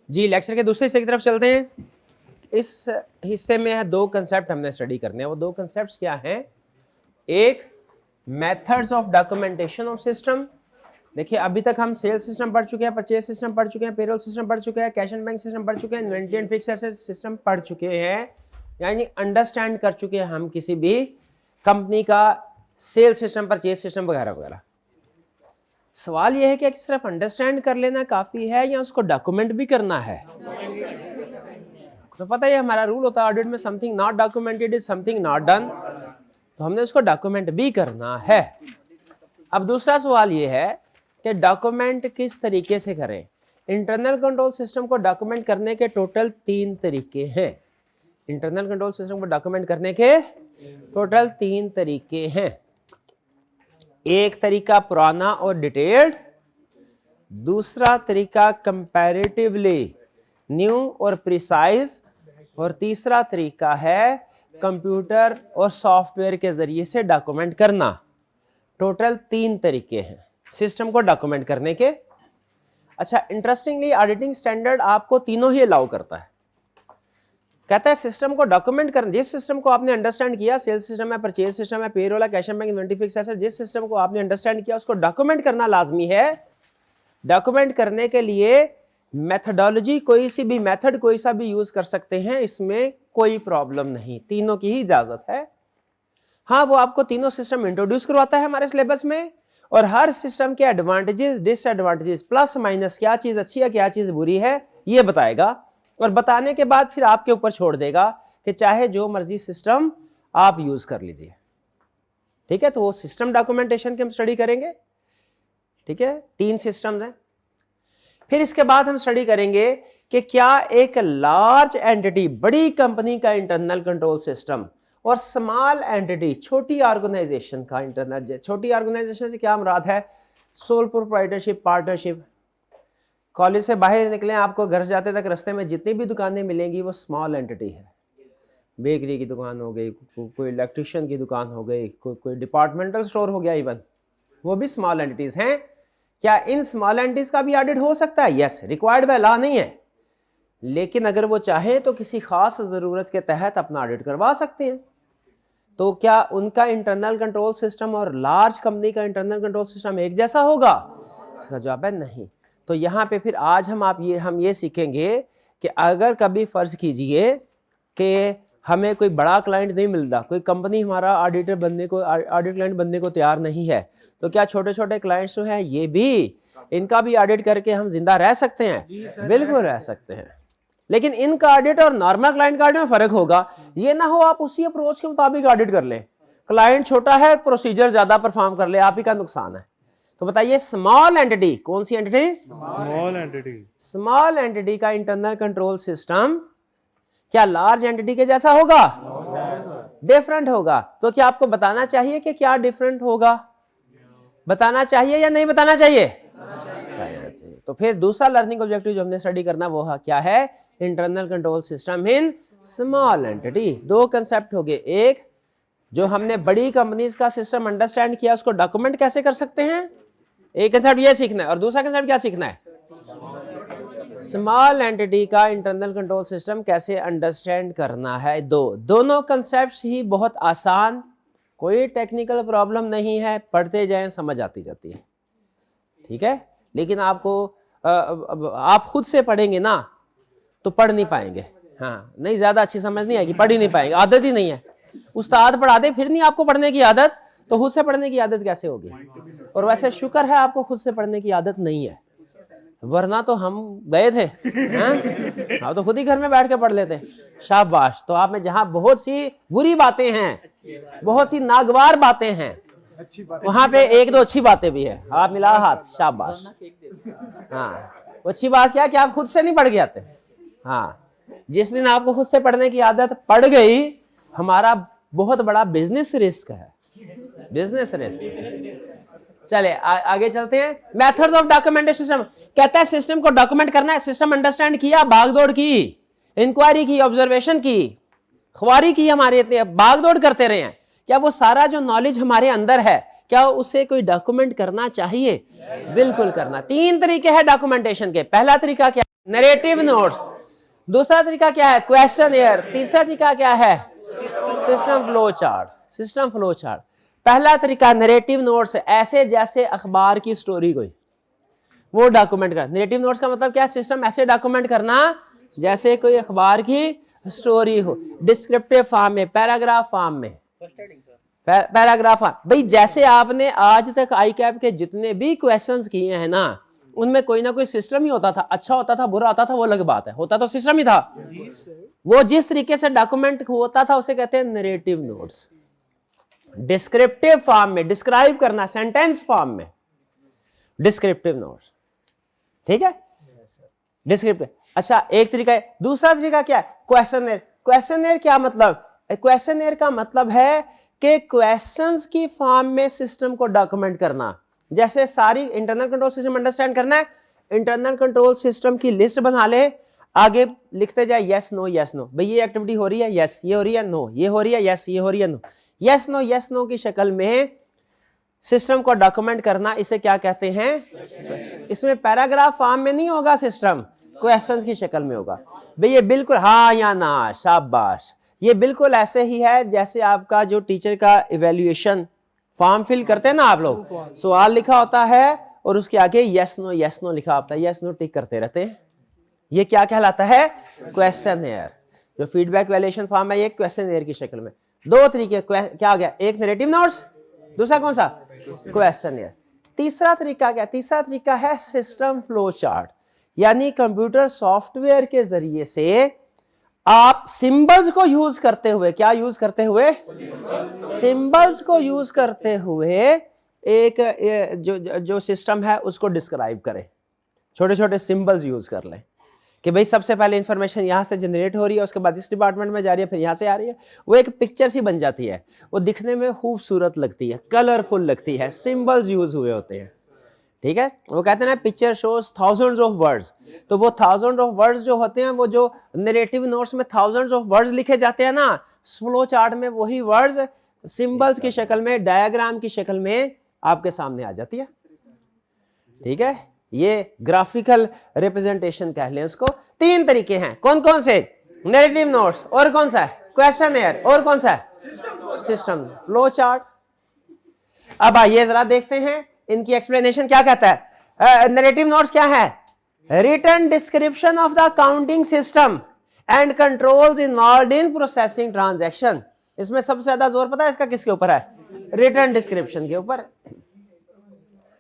जी lecture के दूसरे हिस्से की तरफ चलते हैं। इस हिस्से में है दो कंसेप्ट हमने स्टडी करने हैं। वो दो कंसेप्ट्स क्या हैं? एक methods of documentation of system. देखिए अभी तक हम सेल्स सिस्टम पढ़ चुके हैं, परचेज सिस्टम पढ़ चुके हैं, पेरोल सिस्टम पढ़ चुके हैं, कैश एंड बैंक सिस्टम पढ़ चुके हैं, inventory and fixed asset system पढ़ चुके हैं, यानी अंडरस्टैंड कर चुके हैं हम किसी भी कंपनी का सेल्स सिस्टम, परचेज सिस्टम वगैरह वगैरह। सवाल यह है कि सिर्फ अंडरस्टैंड कर लेना काफी है या उसको डॉक्यूमेंट भी करना है? तो पता है हमारा रूल होता है ऑडिट में, something not documented is something not done, तो हमने उसको डॉक्यूमेंट भी करना है। अब दूसरा सवाल यह है कि डॉक्यूमेंट किस तरीके से करें। इंटरनल कंट्रोल सिस्टम को डॉक्यूमेंट करने के टोटल 3 तरीके हैं। इंटरनल कंट्रोल सिस्टम को डॉक्यूमेंट करने के टोटल 3 तरीके हैं। एक तरीका पुराना और डिटेल्ड, दूसरा तरीका कंपैरेटिवली न्यू और प्रिसाइज, और तीसरा तरीका है कंप्यूटर और सॉफ्टवेयर के जरिए से डॉक्यूमेंट करना। टोटल 3 तरीके हैं सिस्टम को डॉक्यूमेंट करने के। अच्छा, इंटरेस्टिंगली ऑडिटिंग स्टैंडर्ड आपको तीनों ही अलाउ करता है। कहता है सिस्टम को डॉक्यूमेंट करना, जिस सिस्टम को आपने अंडरस्टैंड किया, सेल्स सिस्टम है, परचेज सिस्टम है, पेरोल है, cash and bank, inventory fixed asset, जिस सिस्टम को आपने अंडरस्टैंड किया उसको डॉक्यूमेंट करना लाजमी है। डॉक्यूमेंट करने के लिए मेथडोलॉजी, कोई सी भी मेथड कोई सा भी यूज कर सकते हैं, इसमें कोई प्रॉब्लम नहीं, तीनों की ही इजाजत है। हाँ, वो आपको तीनों सिस्टम इंट्रोड्यूस करवाता है हमारे सिलेबस में, और हर सिस्टम के एडवांटेजेस, डिसएडवांटेजेस, प्लस माइनस, क्या चीज अच्छी है क्या चीज बुरी है, ये बताएगा। और बताने के बाद फिर आपके ऊपर छोड़ देगा कि चाहे जो मर्जी सिस्टम आप यूज कर लीजिए। ठीक है, तो वो सिस्टम डॉक्यूमेंटेशन की हम स्टडी करेंगे। ठीक है, 3 सिस्टम्स हैं। फिर इसके बाद हम स्टडी करेंगे कि क्या एक लार्ज एंटिटी, बड़ी कंपनी का इंटरनल कंट्रोल सिस्टम और स्मॉल एंटिटी, छोटी ऑर्गेनाइजेशन का इंटरनल, छोटी ऑर्गेनाइजेशन से क्या मुराद है? Sole proprietorship, partnership. कॉलेज से बाहर निकले, आपको घर जाते तक रास्ते में जितनी भी दुकानें मिलेंगी वो स्मॉल एंटिटी है। बेकरी की दुकान हो गई, कोई इलेक्ट्रिशियन की दुकान हो गई, कोई डिपार्टमेंटल स्टोर हो गया, इवन वो भी स्मॉल एंटिटीज हैं। क्या इन स्मॉल एंटिटीज का भी ऑडिट हो सकता है? यस, रिक्वायर्ड बाय लॉ नहीं है, लेकिन अगर वो चाहे तो किसी खास जरूरत के तहत अपना ऑडिट करवा सकते हैं। तो क्या उनका इंटरनल कंट्रोल सिस्टम और लार्ज कंपनी का इंटरनल कंट्रोल सिस्टम एक जैसा होगा? इसका जवाब है नहीं। तो यहाँ पे फिर आज हम ये सीखेंगे कि अगर कभी फर्ज कीजिए कि हमें कोई बड़ा क्लाइंट नहीं मिल रहा, कोई कंपनी हमारा ऑडिट क्लाइंट बनने को तैयार नहीं है, तो क्या छोटे छोटे क्लाइंट्स जो हैं ये भी, इनका भी ऑडिट करके हम जिंदा रह सकते हैं? बिल्कुल रह सकते हैं, लेकिन इनका ऑडिट और नॉर्मल क्लाइंट का ऑडिट में फर्क होगा। ये ना हो आप उसी अप्रोच के मुताबिक ऑडिट कर लें, क्लाइंट छोटा है, प्रोसीजर ज्यादा परफॉर्म कर ले, आप ही का नुकसान है। तो बताइए स्मॉल एंटिटी, कौन सी entity? Small entity. Small entity का इंटरनल कंट्रोल सिस्टम क्या लार्ज एंटिटी के जैसा होगा? डिफरेंट होगा। तो क्या आपको बताना चाहिए कि क्या डिफरेंट होगा? बताना चाहिए या नहीं बताना चाहिए? तो फिर दूसरा लर्निंग ऑब्जेक्टिव जो हमने स्टडी करना वो क्या है? Internal control system in small entity. 2 concept हो गए, एक जो हमने बड़ी कंपनीज का सिस्टम अंडरस्टैंड किया उसको डॉक्यूमेंट कैसे कर सकते हैं, एक कंसेप्ट ये सीखना है, और दूसरा कंसेप्ट क्या सीखना है? स्मॉल एंटिटी का इंटरनल कंट्रोल सिस्टम कैसे अंडरस्टैंड करना है। दोनों कंसेप्ट्स ही बहुत आसान, कोई टेक्निकल प्रॉब्लम नहीं है, पढ़ते जाएं समझ आती जाती है। ठीक है, लेकिन आपको आप खुद से पढ़ेंगे ना तो पढ़ नहीं पाएंगे। हाँ, नहीं, ज्यादा अच्छी समझ नहीं आएगी, पढ़ ही नहीं पाएंगे, आदत ही नहीं है। उस्ताद पढ़ा दे फिर नहीं आपको पढ़ने की आदत, तो खुद से पढ़ने की आदत कैसे होगी? और वैसे शुक्र है आपको खुद से पढ़ने की आदत नहीं है, वरना तो हम गए थे। हाँ, तो खुद ही घर में बैठ के पढ़ लेते। शाबाश। तो आप में जहां बहुत सी बुरी बातें हैं, बहुत सी नागवार बातें हैं, वहां पे 1-2 अच्छी बातें भी है। आप मिला हाथ, शाबाश। हाँ, वो अच्छी बात क्या कि आप खुद से नहीं पढ़ के आते। हाँ, जिस दिन आपको खुद से पढ़ने की आदत पड़ गई, हमारा बहुत बड़ा बिजनेस रिस्क है, बिजनेस रिस्क। चले आगे चलते हैं। मेथड्स ऑफ डॉक्यूमेंटेशन सिस्टम कहता है सिस्टम को डॉक्यूमेंट करना है। सिस्टम अंडरस्टैंड किया, भागदौड़ की, इंक्वायरी की, ऑब्जर्वेशन की, ख्वारी की, हमारे इतने भागदौड़ करते रहे हैं, क्या वो सारा जो नॉलेज हमारे अंदर है क्या उसे कोई डॉक्यूमेंट करना चाहिए? बिल्कुल करना। 3 तरीके हैं डॉक्यूमेंटेशन के। पहला तरीका क्या? Narrative notes. दूसरा तरीका क्या है? क्वेश्चनियर। तीसरा तरीका क्या है? System flow chart. System flow chart. पहला तरीका नरेटिव नोट्स, ऐसे जैसे अखबार की स्टोरी कोई वो डॉक्यूमेंट करना। नरेटिव नोट्स का मतलब क्या है? सिस्टम ऐसे डॉक्यूमेंट करना जैसे कोई अखबार की स्टोरी हो, डिस्क्रिप्टिव फॉर्म में, पैराग्राफ फॉर्म में। पैराग्राफ भाई, जैसे आपने आज तक आई कैप के जितने भी क्वेश्चंस किए हैं ना, उनमें कोई ना कोई सिस्टम ही होता था। अच्छा होता था, बुरा होता था, वो अलग बात है, होता तो सिस्टम ही था। वो जिस तरीके से डॉक्यूमेंट होता था उसे कहते हैं नरेटिव नोट्स। डिस्क्रिप्टिव फॉर्म में डिस्क्राइब करना, सेंटेंस फॉर्म में डिस्क्रिप्टिव नोट्स। ठीक है, डिस्क्रिप्टिव। अच्छा, एक तरीका है। दूसरा तरीका क्या है? क्वेश्चनर। क्वेश्चनर क्या मतलब? क्वेश्चनर का मतलब है कि क्वेश्चंस की फॉर्म में सिस्टम को डॉक्यूमेंट करना। जैसे सारी इंटरनल कंट्रोल सिस्टम अंडरस्टैंड करना है, इंटरनल कंट्रोल सिस्टम की लिस्ट बना ले, आगे लिखते जाए यस नो यस नो। भाई ये एक्टिविटी हो रही है, यस। ये हो रही है, नो। ये हो रही है, यस। ये हो रही है, नो। यस नो की शक्ल में सिस्टम को डॉक्यूमेंट करना, इसे क्या कहते हैं? इसमें पैराग्राफ फॉर्म में नहीं होगा, सिस्टम क्वेश्चंस की शक्ल में होगा। भाई ये बिल्कुल हाँ या ना, शाबाश। ये बिल्कुल ऐसे ही है जैसे आपका जो टीचर का इवैल्यूएशन फॉर्म फिल करते हैं ना आप लोग, सवाल लिखा होता है और उसके आगे यस नो लिखा होता है, यस नो टिक करते रहते हैं। ये क्या कहलाता है? क्वेश्चनर। जो फीडबैक इवैल्यूएशन फॉर्म है, ये क्वेश्चनर की शक्ल में। दो तरीके क्या आ गया? एक नरेटिव नोट्स, दूसरा कौन सा? क्वेश्चनर। तीसरा तरीका क्या? तीसरा तरीका है सिस्टम फ्लो चार्ट। यानी कंप्यूटर सॉफ्टवेयर के जरिए से आप सिंबल्स को यूज करते हुए, क्या यूज करते हुए? सिंबल्स को यूज करते हुए एक जो सिस्टम है उसको डिस्क्राइब करें। छोटे छोटे सिंबल्स यूज कर लें कि भाई सबसे पहले इंफॉर्मेशन यहां से जनरेट हो रही है, उसके बाद इस डिपार्टमेंट में जा रही है, फिर यहां से आ रही है। वो एक पिक्चर सी बन जाती है, वो दिखने में खूबसूरत लगती है, कलरफुल लगती है, सिंबल्स यूज हुए होते हैं। ठीक है, वो कहते हैं ना picture shows thousands of words. तो वो थाउजेंड ऑफ वर्ड्स जो होते हैं, वो जो नरेटिव नोट्स में थाउजेंड्स ऑफ वर्ड्स लिखे जाते हैं ना, फ्लो चार्ट में वही वर्ड्स सिंबल्स की शक्ल में, डायग्राम की शक्ल में आपके सामने आ जाती है। ठीक है, ये ग्राफिकल रिप्रेजेंटेशन कह लें उसको। तीन तरीके हैं, कौन कौन से? नरेटिव नोट्स, और कौन सा है? क्वेश्चनर, और कौन सा है? System flow chart. अब आइए जरा देखते हैं इनकी एक्सप्लेनेशन क्या कहता है। नरेटिव नोट्स क्या है? Written description of the counting system and controls involved in processing transaction. इसमें सबसे ज्यादा जोर पता है इसका किसके ऊपर है? रिटन डिस्क्रिप्शन के ऊपर।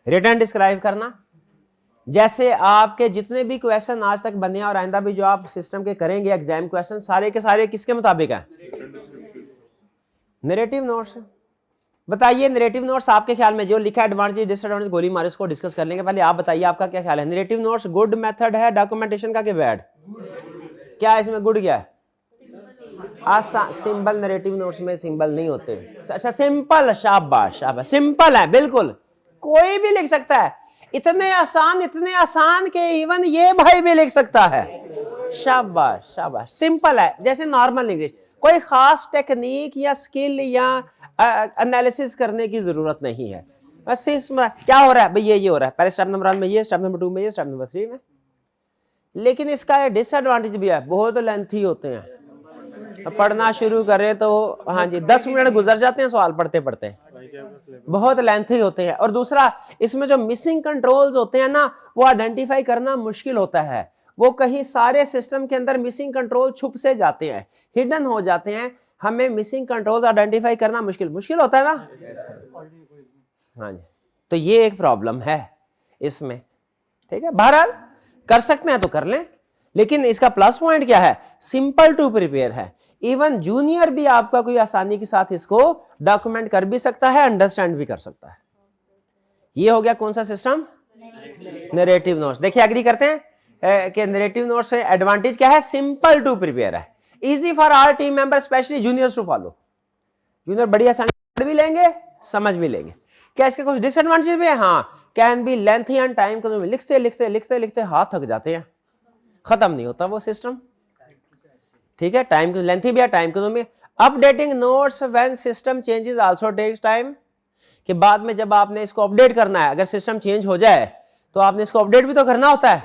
रिटन डिस्क्राइब करना, जैसे आपके जितने भी क्वेश्चन आज तक बने और आइंदा भी जो आप सिस्टम के करेंगे एग्जाम क्वेश्चन, सारे के सारे किसके मुताबिक है? Narrative notes. बताइए नरेटिव नोट्स आपके ख्याल में जो लिखा है एडवांटेज डिसएडवांटेज गोली मार, इसको डिस्कस कर लेंगे। पहले आप बताइए आपका क्या ख्याल है? नरेटिव नोट्स गुड मेथड है डॉक्यूमेंटेशन का कि बैड? क्या इसमें गुड क्या है? आसान। सिंपल नरेटिव नोट्स में सिंबल नहीं होते। अच्छा सिंपल, शाबाश शाबाश, सिंपल है बिल्कुल, कोई भी लिख सकता है। इतने आसान के इवन ये भाई भी लिख सकता है। शाबाश शाबाश, सिंपल है जैसे नॉर्मल इंग्लिश। कोई खास टेक्निक या स्किल या एनालिसिस करने की जरूरत नहीं है। बस इसमें क्या हो रहा है भाई, ये हो रहा है, पहले स्टेप नंबर 1 में ये, स्टेप नंबर 2 में ये, स्टेप नंबर 3 में। लेकिन इसका ये डिसएडवांटेज भी है, बहुत लेंथी होते हैं। पढ़ना शुरू करें तो हाँ जी 10 मिनट गुजर जाते हैं सवाल पढ़ते पढ़ते, बहुत लेंथी होते हैं। और दूसरा इसमें जो मिसिंग कंट्रोल्स होते हैं ना, वो आइडेंटिफाई करना मुश्किल होता है। वो कहीं सारे सिस्टम के अंदर मिसिंग कंट्रोल छुप से जाते हैं, हिडन हो जाते हैं। हमें मिसिंग कंट्रोल्स आइडेंटिफाई करना मुश्किल होता है ना। हाँ जी, तो ये एक प्रॉब्लम है इसमें। ठीक है, बहरहाल कर सकते हैं तो कर लें, लेकिन इसका प्लस पॉइंट क्या है? सिंपल टू प्रिपेयर है। इवन जूनियर भी आपका कोई आसानी के साथ इसको डॉक्यूमेंट कर भी सकता है, अंडरस्टैंड भी कर सकता है। ये हो गया कौन सा सिस्टम? Narrative notes. देखिए एग्री करते हैं कि नरेटिव नोट्स से एडवांटेज क्या है? सिंपल टू प्रिपेयर है, easy for our team member specially juniors to follow. Junior बड़ी आसानी पढ़ भी लेंगे, समझ भी लेंगे। क्या इसके कुछ डिसएडवांटेज भी है? हाँ, can be lengthy and time consuming. लिखते हाथ थक जाते हैं, खत्म नहीं होता वो सिस्टम। ठीक है, टाइम लेंथी भी है, time consuming. Updating notes when system changes also takes time. कि बाद में जब आपने इसको अपडेट करना है, अगर सिस्टम चेंज हो जाए तो आपने इसको अपडेट भी तो करना होता है।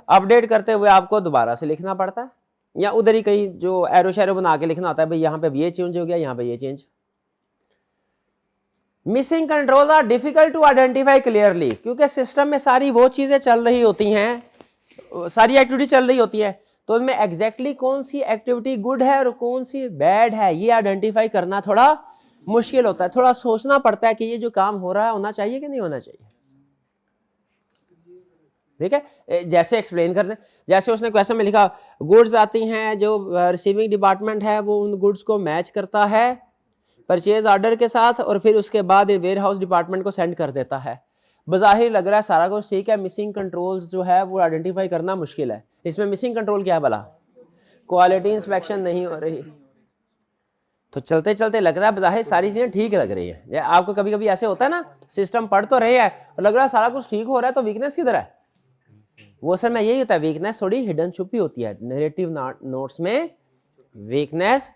अपडेट करते हुए आपको दोबारा से लिखना पड़ता है, या उधर ही कहीं जो एरो शेरो बना के लिखना होता है, भाई यहाँ पे ये चेंज हो गया, यहाँ पे ये change. Missing control are difficult to identify clearly, क्योंकि सिस्टम में सारी वो चीजें चल रही होती हैं, सारी एक्टिविटी चल रही होती है, तो उनमें एग्जैक्टली कौन सी एक्टिविटी गुड है और कौन सी बैड है ये आइडेंटिफाई करना थोड़ा मुश्किल होता है। थोड़ा सोचना पड़ता है कि ये जो काम हो रहा है होना चाहिए कि नहीं होना चाहिए। ठीक है, जैसे एक्सप्लेन कर दें, जैसे उसने क्वेश्चन में लिखा गुड्स आती हैं, जो रिसीविंग डिपार्टमेंट है वो उन गुड्स को मैच करता है परचेज ऑर्डर के साथ, और फिर उसके बाद वेयर हाउस डिपार्टमेंट को सेंड कर देता है। बज़ाहिर लग रहा है सारा कुछ ठीक है, मिसिंग कंट्रोल्स जो है वो आइडेंटिफाई करना मुश्किल है। इसमें मिसिंग कंट्रोल क्या है भला? क्वालिटी इंस्पेक्शन नहीं हो रही। तो चलते चलते लगता है बज़ाहिर सारी चीजें ठीक लग रही है। आपको कभी कभी ऐसे होता है ना, सिस्टम पढ़ तो रहे हैं और लग रहा है सारा कुछ ठीक हो रहा है, तो वीकनेस किधर है? वो असल में यही होता है, वीकनेस थोड़ी हिडन छुपी होती है। नैरेटिव नोट्स में वीकनेस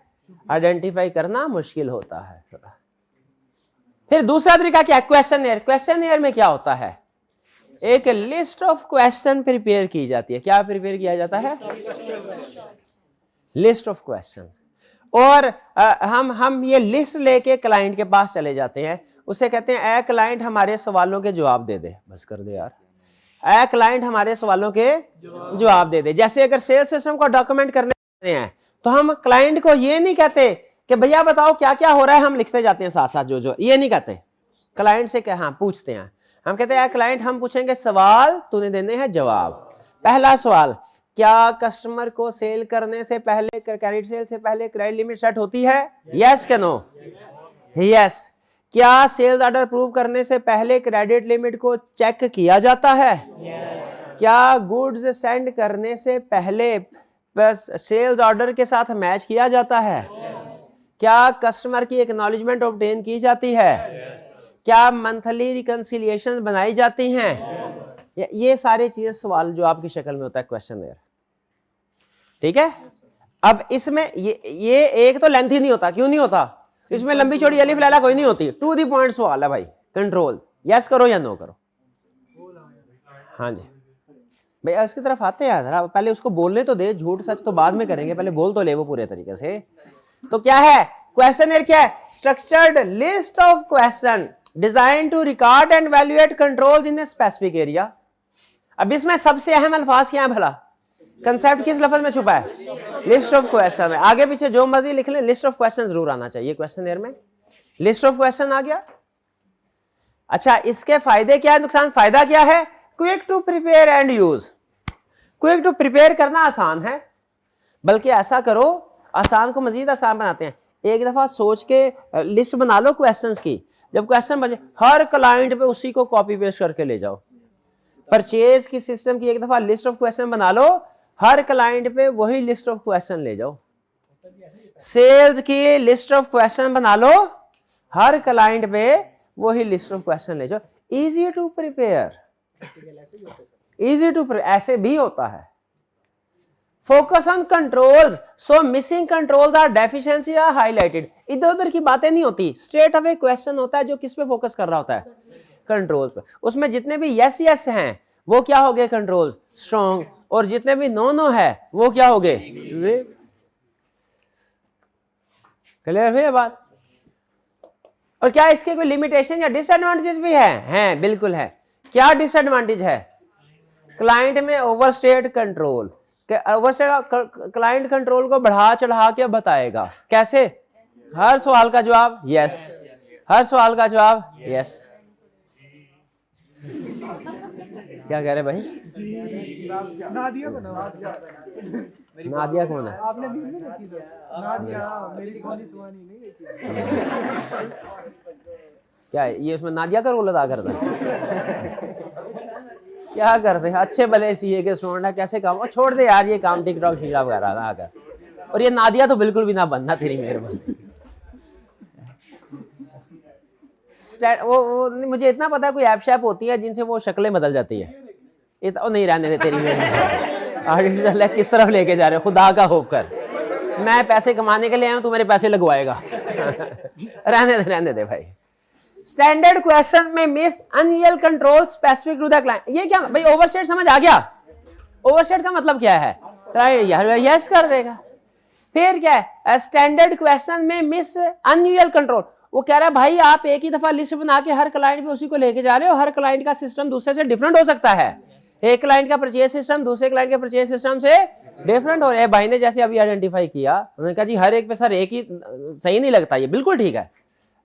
आइडेंटिफाई करना मुश्किल होता है थोड़ा। फिर दूसरा तरीका क्या है? क्वेश्चनएयर। क्वेश्चनएयर में क्या होता है? एक लिस्ट ऑफ क्वेश्चन प्रिपेयर की जाती है। क्या प्रिपेयर किया जाता है? List of question. और हम ये लिस्ट लेके क्लाइंट के पास चले जाते हैं, उसे कहते हैं ए क्लाइंट हमारे सवालों के जवाब दे दे। बस कर दे यार, ए क्लाइंट हमारे सवालों के जवाब दे दे। जैसे अगर सेल्स सिस्टम को डॉक्यूमेंट करने हैं तो हम क्लाइंट को ये नहीं कहते कि भैया बताओ क्या क्या हो रहा है, हम लिखते जाते हैं साथ साथ जो ये नहीं कहते। क्लाइंट से क्या, हाँ पूछते हैं, हम कहते हैं क्लाइंट हम पूछेंगे सवाल, तूने देने हैं जवाब। पहला सवाल, क्या कस्टमर को सेल करने से पहले, क्रेडिट सेल से पहले क्रेडिट लिमिट सेट होती है? यस के नो? यस। क्या सेल्स ऑर्डर अप्रूव करने से पहले क्रेडिट लिमिट को चेक किया जाता है? क्या गुड्स सेंड करने से पहले बस सेल्स ऑर्डर के साथ मैच किया जाता है? क्या कस्टमर की एक्नॉलेजमेंट ऑब्टेन की जाती है? क्या मंथली रिकंसिलिएशन बनाई जाती हैं? ये सारी चीजें सवाल जो आपकी शक्ल में होता है क्वेश्चनएयर। ठीक है, अब इसमें ये एक तो लेंथी नहीं होता। क्यों नहीं होता? इसमें लंबी चौड़ी अलिफ लैला कोई नहीं होती, टू दी पॉइंट सवाल है भाई। कंट्रोल, यस करो या नो करो। हाँ जी भाई, उसकी तरफ आते हैं जरा, पहले उसको बोलने तो दे, झूठ सच तो बाद में करेंगे, पहले बोल तो ले वो पूरे तरीके से। तो क्या है क्वेश्चनएयर? क्या है? Structured list of question design to record and evaluate controls in a specific area. अब इसमें सबसे अहम अल्फाज क्या है भला? कंसेप्ट किस लफ्ज में छुपा है? लिस्ट ऑफ क्वेश्चन में। आगे पीछे जो मर्जी लिख ले, लिस्ट ऑफ क्वेश्चन जरूर आना चाहिए क्वेश्चनएयर में। लिस्ट ऑफ क्वेश्चन आ गया। अच्छा, इसके फायदे क्या है, नुकसान? फायदा क्या है? Quick to prepare and use. Quick to prepare करना आसान है, बल्कि ऐसा करो, आसान को मजीद आसान बनाते हैं। एक दफा सोच के लिस्ट बना लो क्वेश्चंस की, जब क्वेश्चन बचे हर क्लाइंट पे उसी को कॉपी पेस्ट करके ले जाओ। परचेज की सिस्टम की एक दफा लिस्ट ऑफ क्वेश्चन बना लो, हर क्लाइंट पे वही लिस्ट ऑफ क्वेश्चन ले जाओ। सेल्स की लिस्ट ऑफ क्वेश्चन बना लो, हर क्लाइंट पे वही लिस्ट ऑफ क्वेश्चन ले जाओ। Easy to prepare, easy to prepare, ऐसे भी होता है। Focus on controls, so missing controls are deficiency are highlighted. इधर उधर की बातें नहीं होती, स्ट्रेट अवे क्वेश्चन होता है जो किस पे फोकस कर रहा होता है? कंट्रोल्स पे। उसमें जितने भी यस यस हैं वो क्या हो गए? Control strong. और जितने भी नो नो है वो क्या हो गए? क्लियर हुई बात? और क्या इसके कोई लिमिटेशन या डिसएडवांटेजेस भी हैं? बिल्कुल है। क्या डिसएडवांटेज है? क्लाइंट में ओवरस्टेट कंट्रोल। क्लाइंट कंट्रोल को बढ़ा चढ़ा के बताएगा। कैसे? हर सवाल का जवाब यस, हर सवाल का जवाब यस। क्या कह रहे भाई? नादिया बना। नादिया कौन है? आपने भी नहीं देखी थी? नादिया मेरी सोनी नहीं देखी। क्या है ये? उसमें नादिया का रोल अदा करता है? क्या करते हैं अच्छे भले सीए के स्टूडेंट है, कैसे काम? और छोड़ दे यार ये काम, टिकटॉक शीरा वगैरह ना आकर। और ये नादिया तो बिल्कुल भी ना बनना, तेरी मेहरबानी। वो मुझे इतना पता है कोई ऐप शैप होती है जिनसे वो शक्लें बदल जाती है। नहीं रहने दे तेरी मेहरबानी। किस तरफ लेके जा रहे हो? खुदा का खौफ कर। मैं पैसे कमाने के लिए आया हूं, तू मेरे पैसे लगवाएगा। रहने दे भाई। स्टैंडर्ड क्वेश्चन में miss unreal control specific to the client. ये क्या भाई? ओवरस्टेट समझ आ गया? ओवरसेट का मतलब क्या है, यस कर देगा। फिर क्या है, स्टैंडर्ड क्वेश्चन में मिस अनयूजुअल कंट्रोल, वो कह रहा है भाई आप एक ही दफा लिस्ट बना के हर क्लाइंट पे उसी को लेके जा रहे हो, हर क्लाइंट का सिस्टम दूसरे से डिफरेंट हो सकता है, एक क्लाइंट का परचेज सिस्टम दूसरे क्लाइंट के परचेज सिस्टम से डिफरेंट हो रहा है। भाई ने जैसे अभी आइडेंटिफाई किया, उन्होंने कहा जी हर एक पे सर एक ही सही नहीं लगता, ये बिल्कुल ठीक है,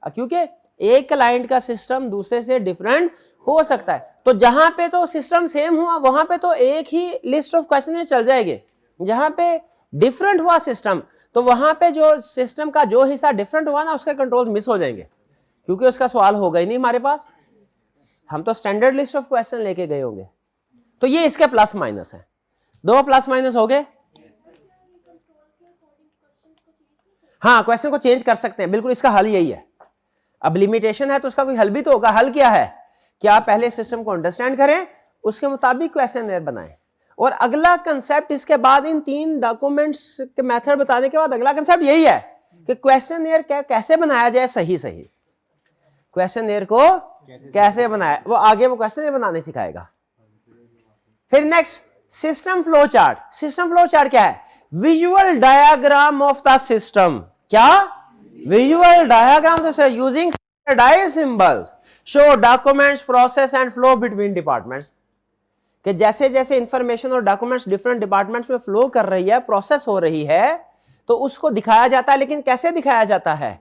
क्योंकि एक क्लाइंट का सिस्टम दूसरे से डिफरेंट हो सकता है। तो जहां पे तो सिस्टम सेम हुआ वहां पे तो एक ही लिस्ट ऑफ क्वेश्चन चल जाएंगे, जहां पे डिफरेंट हुआ सिस्टम तो वहां पे जो सिस्टम का जो हिस्सा डिफरेंट हुआ ना उसके कंट्रोल मिस हो जाएंगे, क्योंकि उसका सवाल होगा ही नहीं हमारे पास, हम तो स्टैंडर्ड लिस्ट ऑफ क्वेश्चन लेके गए होंगे। तो ये इसके प्लस माइनस है, दो प्लस माइनस हो गए। हाँ, क्वेश्चन को चेंज कर सकते हैं, बिल्कुल इसका हल यही है। अब लिमिटेशन है तो उसका कोई हल भी तो होगा। हल क्या है कि आप पहले सिस्टम को अंडरस्टैंड करें, उसके मुताबिक क्वेश्चन बनाएं, और अगला कंसेप्ट इसके बाद इन 3 डॉक्यूमेंट्स के मेथड बताने के बाद अगला कंसेप्ट यही है कि क्वेश्चन कैसे बनाया जाए, सही क्वेश्चन को कैसे बनाया, वो आगे वो क्वेश्चन बनाने सिखाएगा। फिर next system flow chart. System flow chart क्या है, visual diagram of the system. क्या, विजुअल डायग्राम से using standardised symbols show documents process and flow between departments, कि जैसे जैसे इंफॉर्मेशन और डॉक्यूमेंट्स डिफरेंट डिपार्टमेंट्स में फ्लो कर रही है, प्रोसेस हो रही है, तो उसको दिखाया जाता है। लेकिन कैसे दिखाया जाता है,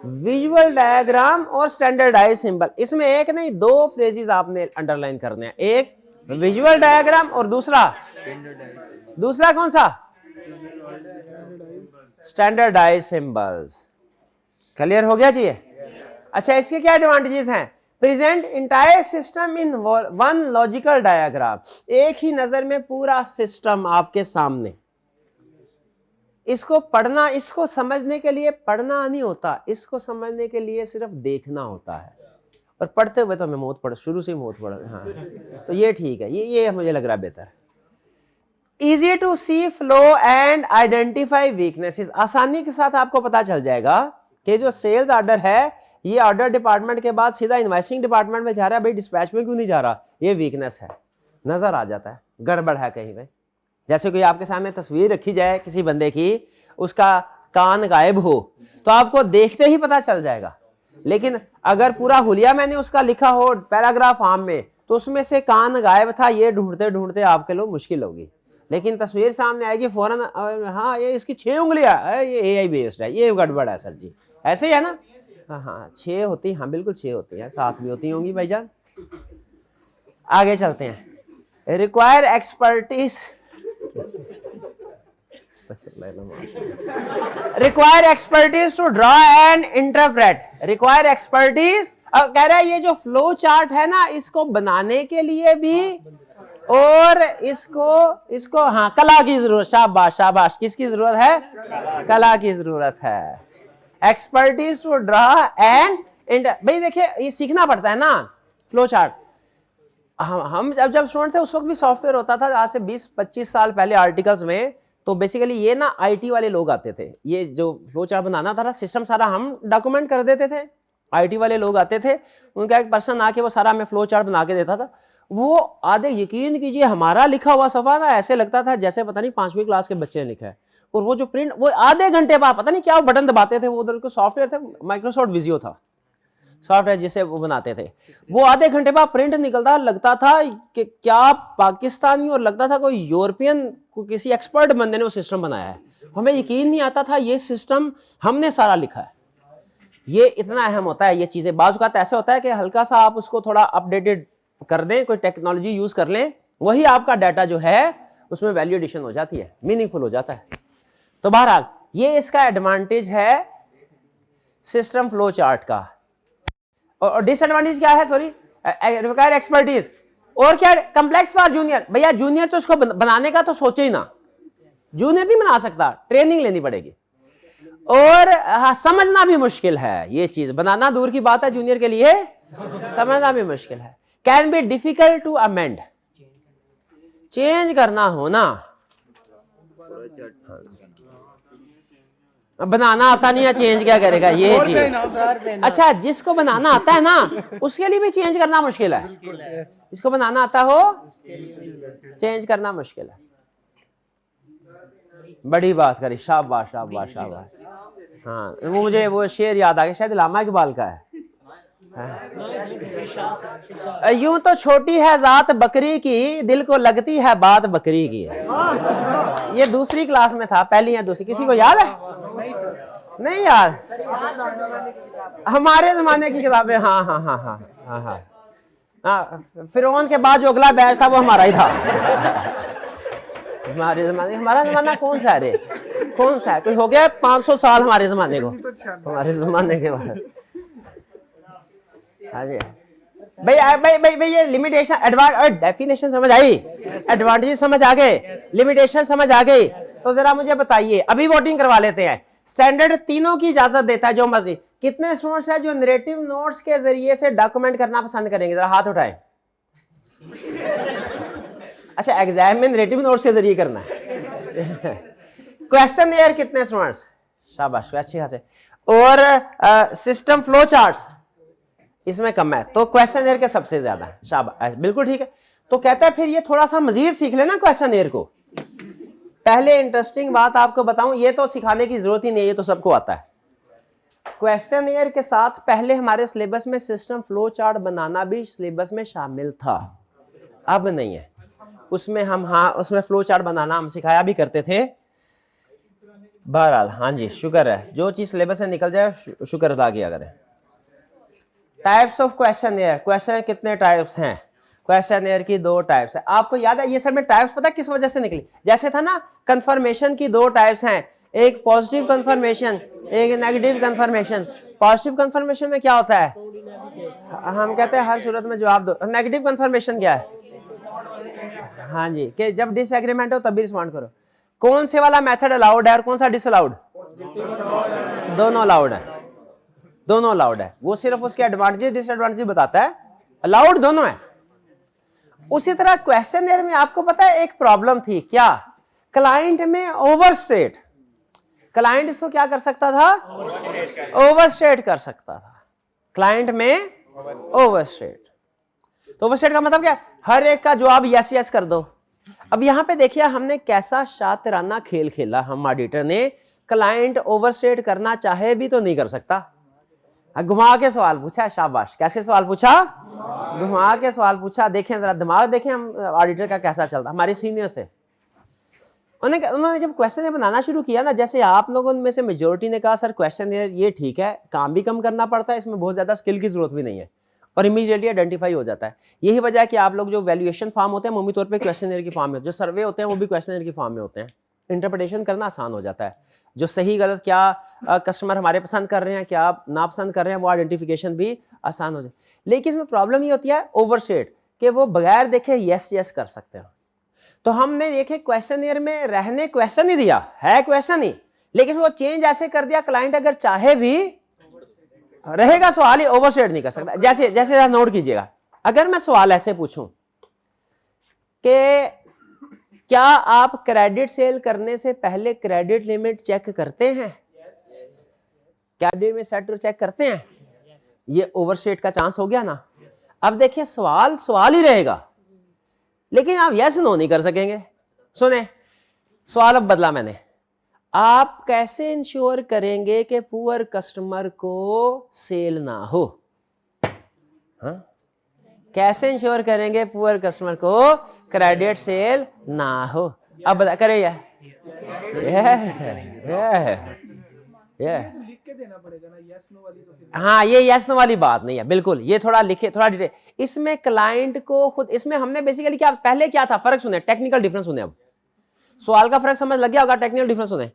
विजुअल डायग्राम और स्टैंडर्डाइज्ड सिंबल। इसमें एक नहीं 2 फ्रेजेस आपने अंडरलाइन करने हैं, एक विजुअल डायग्राम और दूसरा कौन सा, स्टैंडर्डाइज्ड सिंबल्स। क्लियर हो गया जी। अच्छा, इसके क्या एडवांटेजेस हैं, present entire system in one logical diagram, एक ही नजर में पूरा सिस्टम आपके सामने। इसको पढ़ना, इसको समझने के लिए पढ़ना नहीं होता, इसको समझने के लिए सिर्फ देखना होता है, और पढ़ते हुए तो हमें शुरू से ही पढ़। हाँ, तो ये ठीक है, ये मुझे लग रहा है बेहतर। Easy to see flow and identify weaknesses, आसानी के साथ आपको पता चल जाएगा कि जो सेल्स ऑर्डर है ये ऑर्डर डिपार्टमेंट के बाद सीधा इनवॉइसिंग डिपार्टमेंट में जा रहा है, भाई डिस्पैच में क्यों नहीं जा रहा, ये वीकनेस है, नजर आ जाता है, गड़बड़ है कहीं पे। जैसे कोई आपके सामने तस्वीर रखी जाए किसी बंदे की, उसका कान गायब हो, तो आपको देखते ही पता चल जाएगा। लेकिन अगर पूरा हुलिया मैंने उसका लिखा हो पैराग्राफ आम में, तो उसमें से कान गायब था, ये ढूंढते ढूंढते आपके लिए मुश्किल होगी। लेकिन तस्वीर सामने आएगी फौरन, हाँ ये इसकी 6 उंगलियां है, ये AI बेस्ड है, ये गड़बड़ है सर जी, ऐसे ही है ना। हाँ 6 होती, हाँ बिल्कुल 6 होती है, 7 भी होती होंगी भाईजान। आगे चलते हैं, require expertise, require expertise to draw and interpret. Require expertise कह रहा है ये जो फ्लो चार्ट है ना, इसको बनाने के लिए भी और इसको हाँ कला की जरूरत, शाबाश, किसकी जरूरत है, कला की जरूरत है। एक्सपर्टीज टू ड्रॉ एंड भाई देखिए ये सीखना पड़ता है ना फ्लो चार्ट। हम जब स्टूडेंट थे उस वक्त भी सॉफ्टवेयर होता था, आज से 20-25 साल पहले आर्टिकल्स में। तो बेसिकली ये ना IT वाले लोग आते थे, ये जो फ्लो चार्ट बनाना था सिस्टम सारा हम डॉक्यूमेंट कर देते थे, IT वाले लोग आते थे, उनका एक पर्सन आके वो सारा हमें फ्लो चार्ट बना के देता था। वो आधे, यकीन कीजिए हमारा लिखा हुआ सफा ना ऐसे लगता था जैसे पता नहीं 5वीं क्लास के बच्चे ने लिखा है, और वो जो प्रिंट वो आधे घंटे बाद पता नहीं क्या बटन दबाते थे, वो उधर को सॉफ्टवेयर था, माइक्रोसॉफ्ट विजियो था सॉफ्टवेयर जिसे वो बनाते थे, वो आधे घंटे बाद प्रिंट निकलता, लगता था कि क्या पाकिस्तानी और लगता था कोई यूरोपियन को किसी एक्सपर्ट बंदे ने वो सिस्टम बनाया है। हमें यकीन नहीं आता था ये सिस्टम हमने सारा लिखा है। ये इतना अहम होता है ये चीजें। बाज़ औक़ात ऐसे होता है कि हल्का सा आप उसको थोड़ा अपडेटेड कर दें, कोई टेक्नोलॉजी यूज कर लें, वही आपका डाटा जो है उसमें वैल्यू एडिशन हो जाती है, मीनिंगफुल हो जाता है। तो बहरहाल ये इसका एडवांटेज है सिस्टम फ्लो चार्ट का। और डिसएडवांटेज क्या है, सॉरी, रिक्वायर एक्सपर्टीज। और क्या, कम्प्लेक्स फॉर जूनियर। भैया जूनियर तो इसको बनाने का तो सोचे ही ना, जूनियर नहीं बना सकता, ट्रेनिंग लेनी पड़ेगी। और हाँ, समझना भी मुश्किल है, ये चीज बनाना दूर की बात है, जूनियर के लिए समझना भी मुश्किल है। Can be difficult to amend, change करना हो ना, बनाना आता नहीं है, चेंज क्या करेगा ये चीज। अच्छा, जिसको बनाना आता है ना उसके लिए भी चेंज करना मुश्किल है, जिसको बनाना आता हो चेंज करना मुश्किल है। बड़ी बात करी, शाबाश शाबाश शाबाश। हाँ, वो मुझे वो शेर याद आ गया, शायद लामा इकबाल का है। यूं तो छोटी है जात बकरी की, दिल को लगती है बात बकरी की है। ये दूसरी क्लास में था, पहली या दूसरी, किसी को याद है? नहीं याद? हमारे जमाने की किताबें, हाँ हाँ हाँ हाँ हाँ हाँ हाँ। फिरौन के बाद जो अगला बैच था वो हमारा ही था। हमारे जमाने, हमारा जमाना कौन सा है रे, कौन सा है? कोई हो गया 500 साल हमारे जमाने को, हमारे जमाने के बाद। हाँ जी भाई भाई भाई भाई, ये लिमिटेशन एडवांटेज डेफिनेशन समझ आई, एडवांटेज समझ आ गए, लिमिटेशन समझ आ गई। तो जरा मुझे बताइए, अभी वोटिंग करवा लेते हैं। स्टैंडर्ड तीनों की इजाजत देता है, जो मर्जी। कितने स्टूडेंट्स हैं जो नरेटिव नोट्स के जरिए से डॉक्यूमेंट करना पसंद करेंगे? जरा हाथ उठाएं। अच्छा, एग्जाम में नरेटिव नोट्स के जरिए करना है। क्वेश्चन एयर कितने स्टूडेंट्स? शाबाश, अच्छी खासे। और सिस्टम फ्लो चार्ट्स इसमें कम है, तो क्वेश्चन एयर के सबसे ज्यादा। शाबाश, बिल्कुल ठीक है। तो कहता है फिर ये थोड़ा सा मजीद सीख लेना क्वेश्चन एयर को। पहले इंटरेस्टिंग बात आपको बताऊं, ये तो सिखाने की जरूरत ही नहीं है, ये तो सबको आता है। क्वेश्चन एयर के साथ पहले हमारे सिलेबस में सिस्टम फ्लो चार्ट बनाना भी सिलेबस में शामिल था, अब नहीं है। उसमें हम, हाँ, उसमें फ्लो चार्ट बनाना हम सिखाया भी करते थे। बहरहाल हाँ जी, शुक्र है, जो चीज सिलेबस से निकल जाए शुक्र अदा किया करें। Types of question air, question कितने टाइप्स हैं? क्वेश्चन एयर की 2 टाइप्स है। आपको याद है ये सब में टाइप्स पता किस वजह से निकली? जैसे था ना, कंफर्मेशन की 2 टाइप्स हैं, एक पॉजिटिव कंफर्मेशन, एक नेगेटिव कंफर्मेशन। पॉजिटिव कंफर्मेशन में क्या होता है? हम कहते हैं हर सूरत में जवाब दो। नेगेटिव कंफर्मेशन क्या है? हाँ जी, कि जब डिसएग्रीमेंट हो तभी रिस्पॉन्ड करो। कौन से वाला मेथड अलाउड है और कौन सा डिसअलाउड? दोनों अलाउड है, दोनों अलाउड है। वो सिर्फ उसके एडवांटेज डिसएडवांटेज बताता है, अलाउड दोनों है। उसी तरह क्वेश्चन एयर में आपको पता है एक प्रॉब्लम थी क्या? क्लाइंट में ओवरस्टेट, क्लाइंट इसको क्या कर सकता था? ओवरस्टेट कर सकता था, क्लाइंट में ओवरस्टेट। तो ओवरस्टेट का मतलब क्या? हर एक का जवाब यस यस कर दो। अब यहां पे देखिए हमने कैसा शातिराना खेल खेला, हम ऑडिटर ने। क्लाइंट ओवरस्टेट करना चाहे भी तो नहीं कर सकता। घुमा के सवाल पूछा, शाबाश। कैसे सवाल पूछा? घुमा के सवाल पूछा। देखें जरा दिमाग, देखें हम ऑडिटर का कैसा चलता। हमारे सीनियर्स थे, उन्होंने जब क्वेश्चन बनाना शुरू किया ना, जैसे आप लोगों में से मेजोरिटी ने कहा सर क्वेश्चन ये ठीक है, काम भी कम करना पड़ता है, इसमें बहुत ज्यादा स्किल की जरूरत भी नहीं है, और इमीडिएटली आइडेंटिफाई हो जाता है। यही वजह है कि आप लोग जो वैल्यूएशन फॉर्म होते हैं मुमकिन तौर पे क्वेश्चन एयर की फॉर्म में, जो सर्वे होते हैं वो भी क्वेश्चन एयर की फॉर्म में होते हैं। इंटरप्रिटेशन करना आसान हो जाता है, जो सही गलत क्या कस्टमर हमारे पसंद कर रहे हैं, क्या नापसंद कर रहे हैं, वो आइडेंटिफिकेशन भी आसान हो जाए। लेकिन इसमें प्रॉब्लम ये होती है ओवरस्टेट, कि वो बगैर देखे यस यस कर सकते हैं। तो हमने देखे क्वेश्चन एयर में रहने क्वेश्चन ही दिया है, क्वेश्चन ही, लेकिन वो चेंज ऐसे कर दिया क्लाइंट अगर चाहे भी रहेगा सवाल ही ओवरस्टेट नहीं कर सकता। जैसे जैसे नोट कीजिएगा, अगर मैं सवाल ऐसे पूछूं कि क्या आप क्रेडिट सेल करने से पहले क्रेडिट लिमिट चेक करते हैं? क्रेडिट में सेट चेक करते हैं? ये ओवरस्टेट का चांस हो गया ना। अब देखिए सवाल सवाल ही रहेगा, लेकिन आप यस नो नहीं कर सकेंगे। सुने, सवाल अब बदला मैंने। आप कैसे इंश्योर करेंगे कि पुअर कस्टमर को सेल ना हो? हाँ? कैसे इंश्योर करेंगे पुअर कस्टमर को क्रेडिट सेल ना हो? अब बता करे ये लिख के देना पड़ेगा ना, यस नो वाली तो फिर। हाँ, ये यस नो वाली बात नहीं है, बिल्कुल। ये थोड़ा लिखे, थोड़ा डिटेल इसमें क्लाइंट को खुद, इसमें हमने बेसिकली क्या, पहले क्या था फर्क सुने, टेक्निकल डिफरेंस सुने। अब सवाल का फर्क समझ लग गया होगा, टेक्निकल डिफरेंस सुने।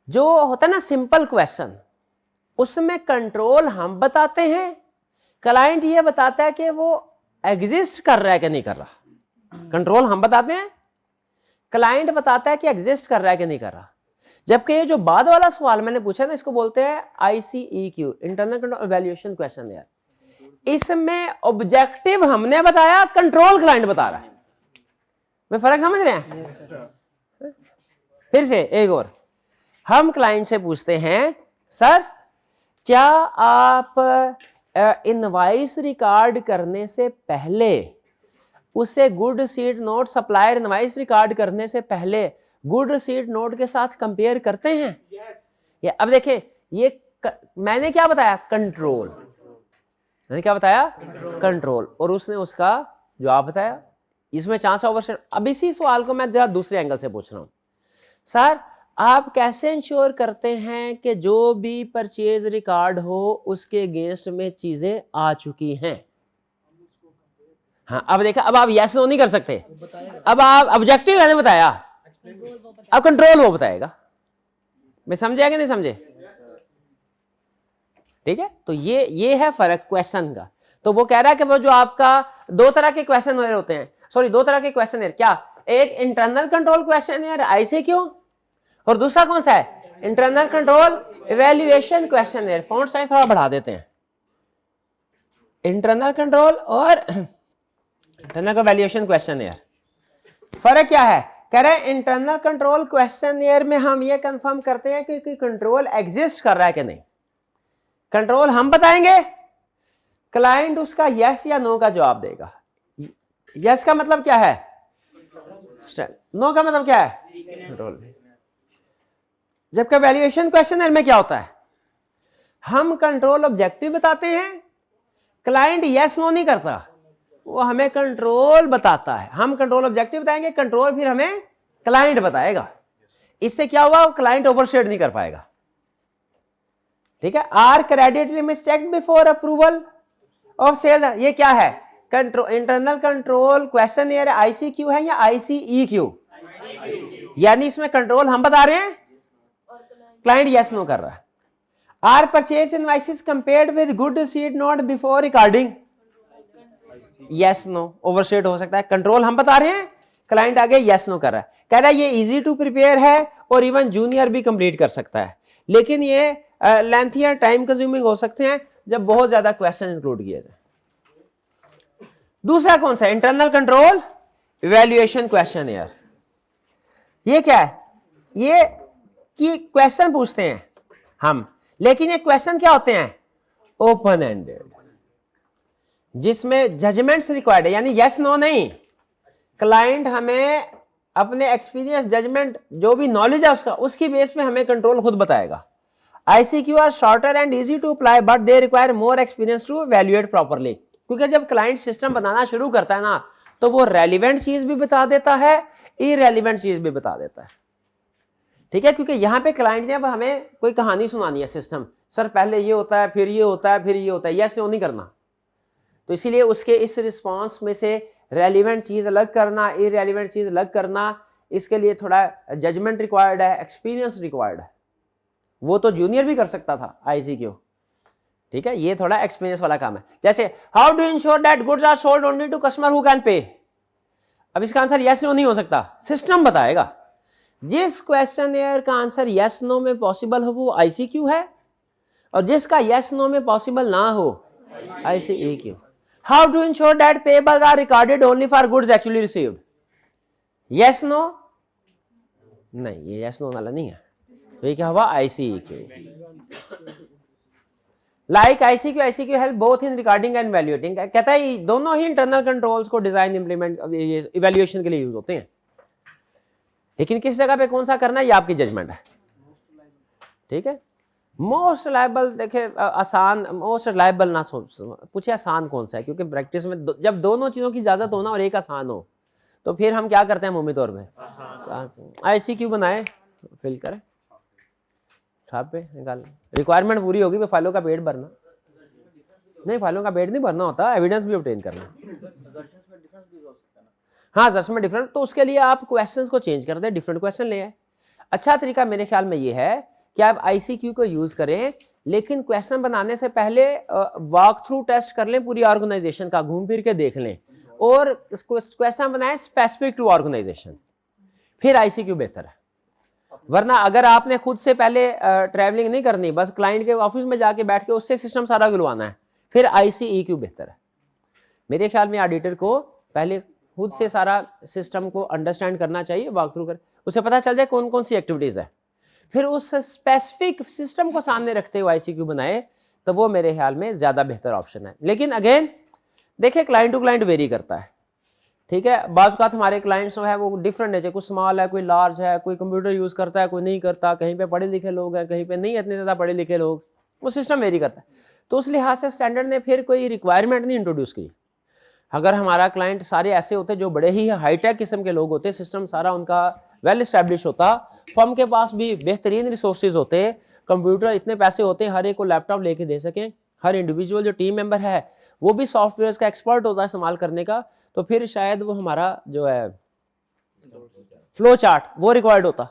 जो होता है ना सिंपल क्वेश्चन, उसमें कंट्रोल हम बताते हैं, क्लाइंट ये बताता है कि वो एग्जिस्ट कर रहा है कि नहीं कर रहा। कंट्रोल हम बताते हैं, क्लाइंट बताता है कि एग्जिस्ट कर रहा है कि नहीं कर रहा। जबकि ये जो बाद वाला सवाल मैंने पूछा ना, इसको बोलते हैं ICEQ, internal control evaluation question यार। इसमें ऑब्जेक्टिव हमने बताया, कंट्रोल क्लाइंट बता रहा है। वे फर्क समझ रहे हैं? फिर से एक और, हम क्लाइंट से पूछते हैं सर क्या आप इनवाइस रिकॉर्ड करने से पहले उसे good receipt note, supplier invoice record करने से पहले गुड रिसीट नोट के साथ कंपेयर करते हैं? ये अब देखें, ये मैंने क्या बताया? कंट्रोल। मैंने क्या बताया? कंट्रोल। और उसने उसका जवाब बताया। इसमें चांस ओवरशेड। अब इसी सवाल को मैं जरा दूसरे एंगल से पूछ रहा हूं, सर आप कैसे इंश्योर करते हैं कि जो भी परचेज रिकॉर्ड हो उसके अगेंस्ट में चीजें आ चुकी हैं? हाँ, अब देखा, अब आप यस नो नहीं कर सकते। अब आप ऑब्जेक्टिव मैंने बताया, अब कंट्रोल वो बताएगा। मैं समझे कि नहीं समझे? ठीक है, तो ये है फर्क क्वेश्चन का। तो वो कह रहा है कि वो जो आपका दो तरह के क्वेश्चन होते हैं, सॉरी दो तरह के क्वेश्चन, क्या? एक इंटरनल कंट्रोल क्वेश्चन आईसीक्यू, और दूसरा कौन सा है? Internal control evaluation question. Font size थोड़ा बढ़ा देते हैं। इंटरनल कंट्रोल और इंटरनल इवैल्यूएशन क्वेश्चन। फर्क क्या है? कह रहे हैं इंटरनल कंट्रोल क्वेश्चन में हम ये कंफर्म करते हैं कि कंट्रोल एग्जिस्ट कर रहा है कि नहीं। कंट्रोल हम बताएंगे, क्लाइंट उसका यस या नो का जवाब देगा। यस का मतलब क्या है? नो का मतलब क्या है? कंट्रोल। जबकि वैल्यूएशन क्वेश्चनर में क्या होता है? हम कंट्रोल ऑब्जेक्टिव बताते हैं, क्लाइंट यस नो नहीं करता, वो हमें कंट्रोल बताता है। हम कंट्रोल ऑब्जेक्टिव बताएंगे, कंट्रोल फिर हमें क्लाइंट बताएगा। इससे क्या हुआ? क्लाइंट ओवरशेड नहीं कर पाएगा। ठीक है। Are credit limits checked before approval of sale. ये क्या है? इंटरनल कंट्रोल क्वेश्चन आईसीक्यू है या आईसीईक्यू? यानी इसमें कंट्रोल हम बता रहे हैं, क्लाइंट यस नो कर रहा है। Are purchase invoices compared with good receipt note before recording? Yes no, ओवरशेड हो सकता है। कंट्रोल हम बता रहे हैं, क्लाइंट आगे यस नो कर रहा है। कह रहा है ये इजी टू प्रिपेयर है और इवन जूनियर भी कंप्लीट कर सकता है, लेकिन ये लेंथी या टाइम कंज्यूमिंग हो सकते हैं जब बहुत ज्यादा क्वेश्चन इंक्लूड किए जाए। दूसरा कौन सा? Internal control evaluation question. ये क्या है? ये कि क्वेश्चन पूछते हैं हम, लेकिन ये क्वेश्चन क्या होते हैं? ओपन एंडेड, जिसमें जजमेंट्स रिक्वायर्ड है, यानी यस नो नहीं। क्लाइंट हमें अपने एक्सपीरियंस, जजमेंट, जो भी नॉलेज है उसका, उसकी बेस पे हमें कंट्रोल खुद बताएगा। ICQ are shorter and easy to apply but they require more experience to evaluate properly. क्योंकि जब क्लाइंट सिस्टम बनाना शुरू करता है ना, तो वो रेलिवेंट चीज भी बता देता है, इरेलीवेंट चीज भी बता देता है। ठीक है, क्योंकि यहां पे क्लाइंट ने अब हमें कोई कहानी सुनानी है, सिस्टम, सर पहले ये होता है, फिर ये होता है, फिर ये होता है, यस नो नहीं करना। तो इसीलिए उसके इस रिस्पॉन्स में से रेलिवेंट चीज अलग करना, इरेलीवेंट चीज अलग करना, इसके लिए थोड़ा जजमेंट रिक्वायर्ड है, एक्सपीरियंस रिक्वायर्ड है। वो तो जूनियर भी कर सकता था ICQ। ठीक है, ये थोड़ा एक्सपीरियंस वाला काम है। जैसे how do ensure that goods are sold only to customer who can pay? अब इसका आंसर यस नो नहीं हो सकता, सिस्टम बताएगा। जिस क्वेश्चन का आंसर यस नो में पॉसिबल हो वो ICQ है, और जिसका यस नो में पॉसिबल ना हो ICEQ। How to ensure that payables are recorded only for goods actually received? Yes no नहीं, ये यस नो वाला नहीं है, तो ये क्या हुआ? ICEQ। Like ICQ help both in recording and evaluating. कहता है दोनों ही इंटरनल कंट्रोल्स को डिजाइन, इंप्लीमेंट, इवैल्यूएशन के लिए यूज होते हैं, लेकिन किस जगह पे कौन सा करना है ये आपकी जजमेंट है। ठीक है, मोस्ट रिलायबल, देखे आसान, मोस्ट रिलायबल ना पूछे आसान कौन सा है, क्योंकि प्रैक्टिस में जब दोनों चीजों की इजाजत हो ना और एक आसान हो, तो फिर हम क्या करते हैं मुमकिन तौर पे ICQ बनाए, फिल करें, छाप पे निकाल। रिक्वायरमेंट पूरी होगी तो फाइलों का पेड़ भरना नहीं, फाइलों का पेड़ नहीं भरना होता, एविडेंस भी ऑब्टेन करना। हाँ, दर्शन में डिफरेंट, तो उसके लिए आप क्वेश्चंस को चेंज कर दें, डिफरेंट क्वेश्चन ले आए। अच्छा तरीका मेरे ख्याल में ये है कि आप ICQ को यूज करें, लेकिन क्वेश्चन बनाने से पहले वॉक थ्रू टेस्ट कर लें पूरी ऑर्गेनाइजेशन का, घूम फिर के देख लें, और क्वेश्चन बनाएं स्पेसिफिक टू ऑर्गेनाइजेशन, फिर ICQ बेहतर है। वरना अगर आपने खुद से पहले ट्रैवलिंग नहीं करनी, बस क्लाइंट के ऑफिस में जाके बैठ के उससे सिस्टम सारा खुलवाना है, फिर ICEQ बेहतर है। मेरे ख्याल में ऑडिटर को पहले खुद से सारा सिस्टम को अंडरस्टैंड करना चाहिए, वॉक थ्रू कर, उसे पता चल जाए कौन कौन सी एक्टिविटीज है, फिर उस स्पेसिफिक सिस्टम को सामने रखते हुए ICQ बनाए, तो वो मेरे ख्याल में ज़्यादा बेहतर ऑप्शन है। लेकिन अगेन देखिए क्लाइंट टू क्लाइंट वेरी करता है, ठीक है। बाज़ औक़ात हमारे क्लाइंट्स जो है वो डिफरेंट है, कुछ स्मॉल है, कोई लार्ज है, कोई कंप्यूटर यूज़ करता है, कोई नहीं करता, कहीं पे पढ़े लिखे लोग हैं, कहीं पे नहीं इतने ज़्यादा पढ़े लिखे लोग, वो सिस्टम वेरी करता है। तो उस लिहाज से स्टैंडर्ड ने फिर कोई रिक्वायरमेंट नहीं इंट्रोड्यूस की। अगर हमारा क्लाइंट सारे ऐसे होते जो बड़े ही हाईटेक किस्म के लोग होते, सिस्टम सारा उनका वेल इस्टेब्लिश होता, फर्म के पास भी बेहतरीन रिसोर्सेज होते, कंप्यूटर इतने पैसे होते, हर एक को लैपटॉप लेके दे सकें, हर इंडिविजुअल जो टीम मेंबर है वो भी सॉफ्टवेयर का एक्सपर्ट होता है इस्तेमाल करने का, तो फिर शायद वो हमारा जो है फ्लो चार्ट वो रिक्वायर्ड होता।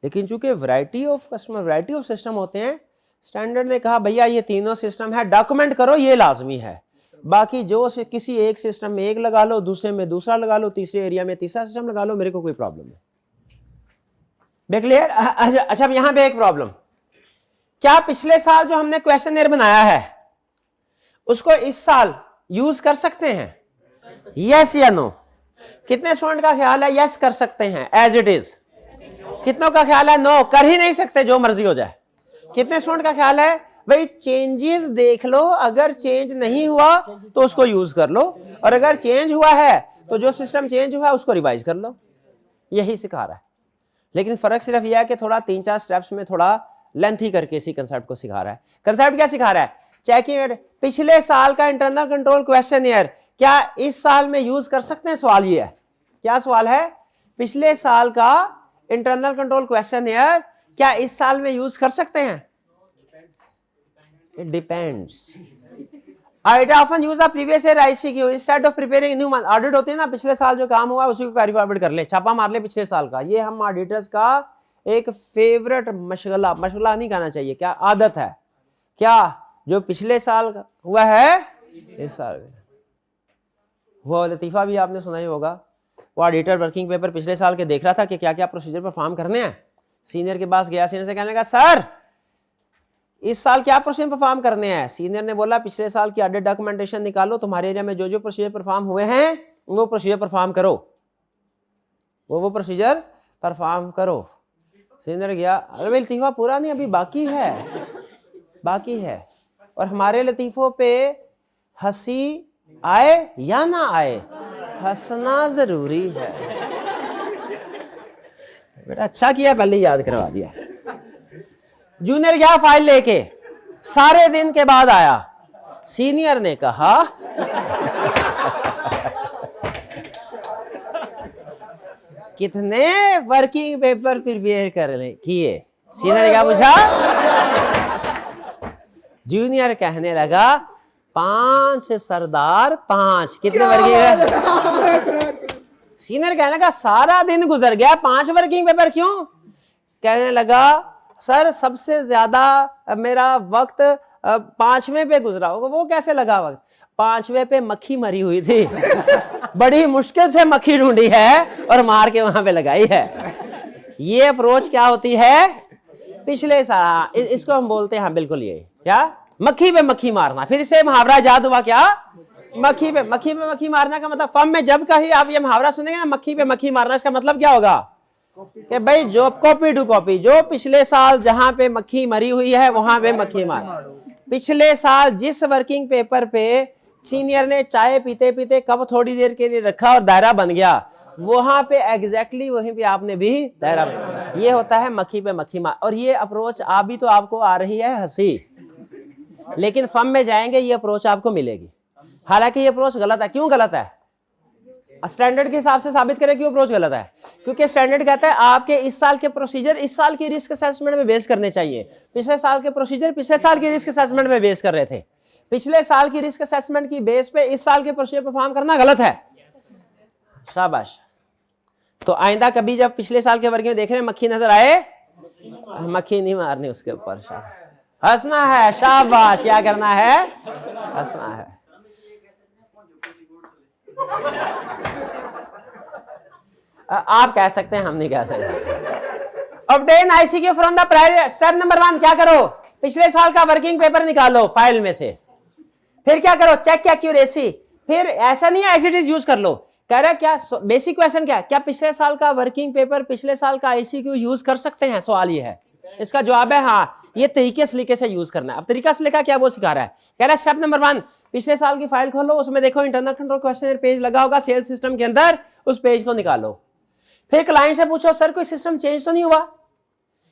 लेकिन चूंकि variety of customer, variety of system होते हैं, स्टैंडर्ड ने कहा भैया ये तीनों सिस्टम है, डॉक्यूमेंट करो, ये लाजमी है। बाकी जो किसी एक सिस्टम में एक लगा लो, दूसरे में दूसरा लगा लो, तीसरे एरिया में तीसरा सिस्टम लगा लो, मेरे को कोई प्रॉब्लम नहीं। बे क्लियर? अच्छा अब यहां पे एक प्रॉब्लम, क्या पिछले साल जो हमने क्वेश्चनर बनाया है उसको इस साल यूज कर सकते हैं? यस या नो? कितने स्टूडेंट का ख्याल है यस कर सकते हैं एज इट इज? कितनों का ख्याल है नो कर ही नहीं सकते, जो मर्जी हो जाए? कितने स्टूडेंट का ख्याल है भाई चेंजेस देख लो, अगर चेंज नहीं हुआ तो उसको यूज कर लो, और अगर चेंज हुआ है तो जो सिस्टम चेंज हुआ है उसको रिवाइज कर लो। यही सिखा रहा है, लेकिन फर्क सिर्फ यह है कि थोड़ा 3-4 स्टेप्स में थोड़ा लेंथी करके इसी कंसेप्ट को सिखा रहा है। कंसेप्ट क्या सिखा रहा है? चेकिंग पिछले साल का इंटरनल कंट्रोल क्वेश्चनर क्या इस साल में यूज कर सकते हैं? सवाल ये है। क्या सवाल है? पिछले साल का इंटरनल कंट्रोल क्वेश्चनर क्या इस साल में यूज कर सकते हैं? It depends. It often use the previous year ICQ instead of preparing new month. Audit होते हैं ना, पिछले साल जो काम हुआ उसी को कैरी फॉरवर्ड कर ले, छापा मार ले पिछले साल का। ये हम ऑडिटर्स का एक फेवरेट मशगला नहीं कहना चाहिए, क्या आदत है, क्या जो पिछले साल हुआ है इस साल। वो लतीफ़ा भी आपने सुना ही होगा, वो ऑडिटर वर्किंग पेपर पिछले साल के देख रहा था कि क्या क्या प्रोसीजर परफॉर्म करने हैं। सीनियर के पास गया, सीनियर से कहने का सर इस साल क्या प्रोसीजर परफॉर्म करने हैं? सीनियर ने बोला पिछले साल की ऑडिट डॉक्यूमेंटेशन निकालो, तुम्हारे एरिया में जो जो प्रोसीजर परफॉर्म हुए हैं वो प्रोसीजर परफॉर्म करो, वो प्रोसीजर परफॉर्म करो। सीनियर गया, अरे भाई लतीफ़ा पूरा नहीं, अभी बाकी है। और हमारे लतीफ़ों पे हंसी आए या ना आए, हंसना जरूरी है। बेटा अच्छा किया पहले याद करवा दिया। जूनियर गया फाइल लेके, सारे दिन के बाद आया, सीनियर ने कहा कितने वर्किंग पेपर प्रिपेयर करने किए? सीनियर ने क्या पूछा? जूनियर कहने लगा 5 सरदार 5। कितने वर्किंग है? सीनियर कहने लगा सारा दिन गुजर गया, 5 वर्किंग पेपर क्यों? कहने लगा सर सबसे ज्यादा मेरा वक्त 5वें पे गुजरा होगा। वो कैसे लगा वक्त? 5वें पे मक्खी मरी हुई थी, बड़ी मुश्किल से मक्खी ढूंढी है और मार के वहां पे लगाई है। ये अप्रोच क्या होती है? पिछले साल इसको हम बोलते हैं, बिल्कुल ये क्या, मक्खी पे मक्खी मारना। फिर इससे मुहावरा याद हुआ क्या? मक्खी पे मक्खी मारना का मतलब, फर्म में जब कहीं आप ये मुहावरा सुनेंगे ना, मक्खी पे मक्खी मारना, इसका मतलब क्या होगा कि भाई जो कॉपी टू कॉपी, जो पिछले साल जहां पे मक्खी मरी हुई है वहां पे मक्खी मार। पिछले साल जिस वर्किंग पेपर पे सीनियर ने चाय पीते पीते कप थोड़ी देर के लिए रखा और दायरा बन गया, वहां पे एग्जैक्टली वहीं पे आपने भी दायरा बना। ये होता है मक्खी पे मक्खी मार। और ये अप्रोच अभी तो आपको आ रही है हंसी, लेकिन फर्म में जाएंगे ये अप्रोच आपको मिलेगी। हालांकि ये अप्रोच गलत है। क्यों गलत है? स्टैंडर्ड के हिसाब से साबित करें क्यों अप्रोच गलत है। क्योंकि स्टैंडर्ड कहता है आपके इस साल के प्रोसीजर इस साल की रिस्क असेसमेंट में बेस करने चाहिए। पिछले साल के प्रोसीजर पिछले साल की रिस्क असेसमेंट में बेस कर रहे थे। पिछले साल की रिस्क असेसमेंट की बेस पे इस साल के प्रोसीजर परफॉर्म करना गलत है। शाबाश। तो आइंदा कभी जब पिछले साल के वर्ग में देख रहे हैं मक्खी नजर आए, मक्खी नहीं मारनी उसके ऊपर, हंसना है। शाबाश। क्या करना है? हंसना है। आप कह सकते हैं, हम नहीं कह सकते। Obtain ICQ from the prior. Step number 1 क्या करो? पिछले साल का वर्किंग पेपर निकालो फाइल में से। फिर क्या करो? Check accuracy. फिर ऐसा नहीं है एज इट इज यूज कर लो, कह रहा है क्या बेसिक क्वेश्चन क्या है, क्या पिछले साल का वर्किंग पेपर पिछले साल का आईसीक्यू यूज कर सकते हैं, सवाल ये है। इसका जवाब है हाँ, ये तरीके सलीके से यूज करना है। अब तरीका सलीका क्या वो सिखा रहा है। कह रहा है स्टेप नंबर 1, पिछले साल की फाइल खोलो, उसमें देखो इंटरनल कंट्रोल क्वेश्चन पेज लगा होगा सेल्स सिस्टम के अंदर, उस पेज को निकालो। फिर क्लाइंट से पूछो सर कोई सिस्टम चेंज तो नहीं हुआ।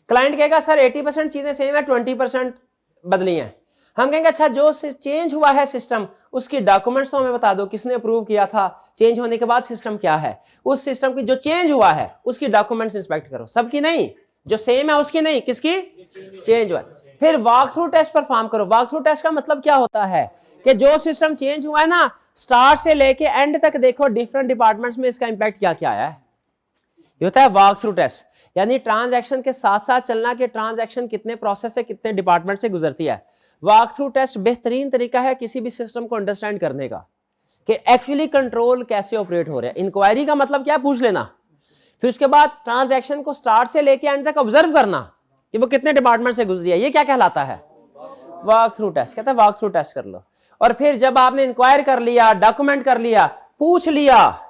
क्लाइंट कहेगा सर 80% चीजें सेम है, 20% बदली हैं। हम कहेंगे अच्छा जो चेंज हुआ है सिस्टम उसकी डॉक्यूमेंट्स तो हमें बता दो, किसने अप्रूव किया था, चेंज होने के बाद सिस्टम क्या है, उस सिस्टम की जो चेंज हुआ है उसकी डॉक्यूमेंट्स इंस्पेक्ट करो। सबकी नहीं, जो सेम है उसकी नहीं, किसकी चेंज हुआ। फिर वॉक थ्रू टेस्ट परफॉर्म करो। वॉक थ्रू टेस्ट का मतलब क्या होता है कि जो सिस्टम चेंज हुआ है ना, स्टार्ट से लेके एंड तक देखो डिफरेंट डिपार्टमेंट्स में इसका इंपैक्ट क्या क्या आया है। ये होता है वॉक थ्रू टेस्ट, यानी ट्रांजैक्शन के साथ साथ चलना कि ट्रांजैक्शन कितने प्रोसेस से कितने डिपार्टमेंट से गुजरती है। वॉक थ्रू टेस्ट बेहतरीन तरीका है किसी भी सिस्टम को अंडरस्टैंड करने का कि एक्चुअली कंट्रोल कैसे ऑपरेट हो रहा है। इंक्वायरी का मतलब क्या, पूछ लेना। फिर उसके बाद ट्रांजैक्शन को स्टार्ट से लेके एंड तक ऑब्जर्व करना कि वो कितने डिपार्टमेंट से गुजरी है, ये क्या कहलाता है, वॉक थ्रू टेस्ट। कहता है वॉक थ्रू टेस्ट कर लो। और फिर जब आपने इंक्वायर कर लिया, डॉक्यूमेंट कर लिया, पूछ लिया,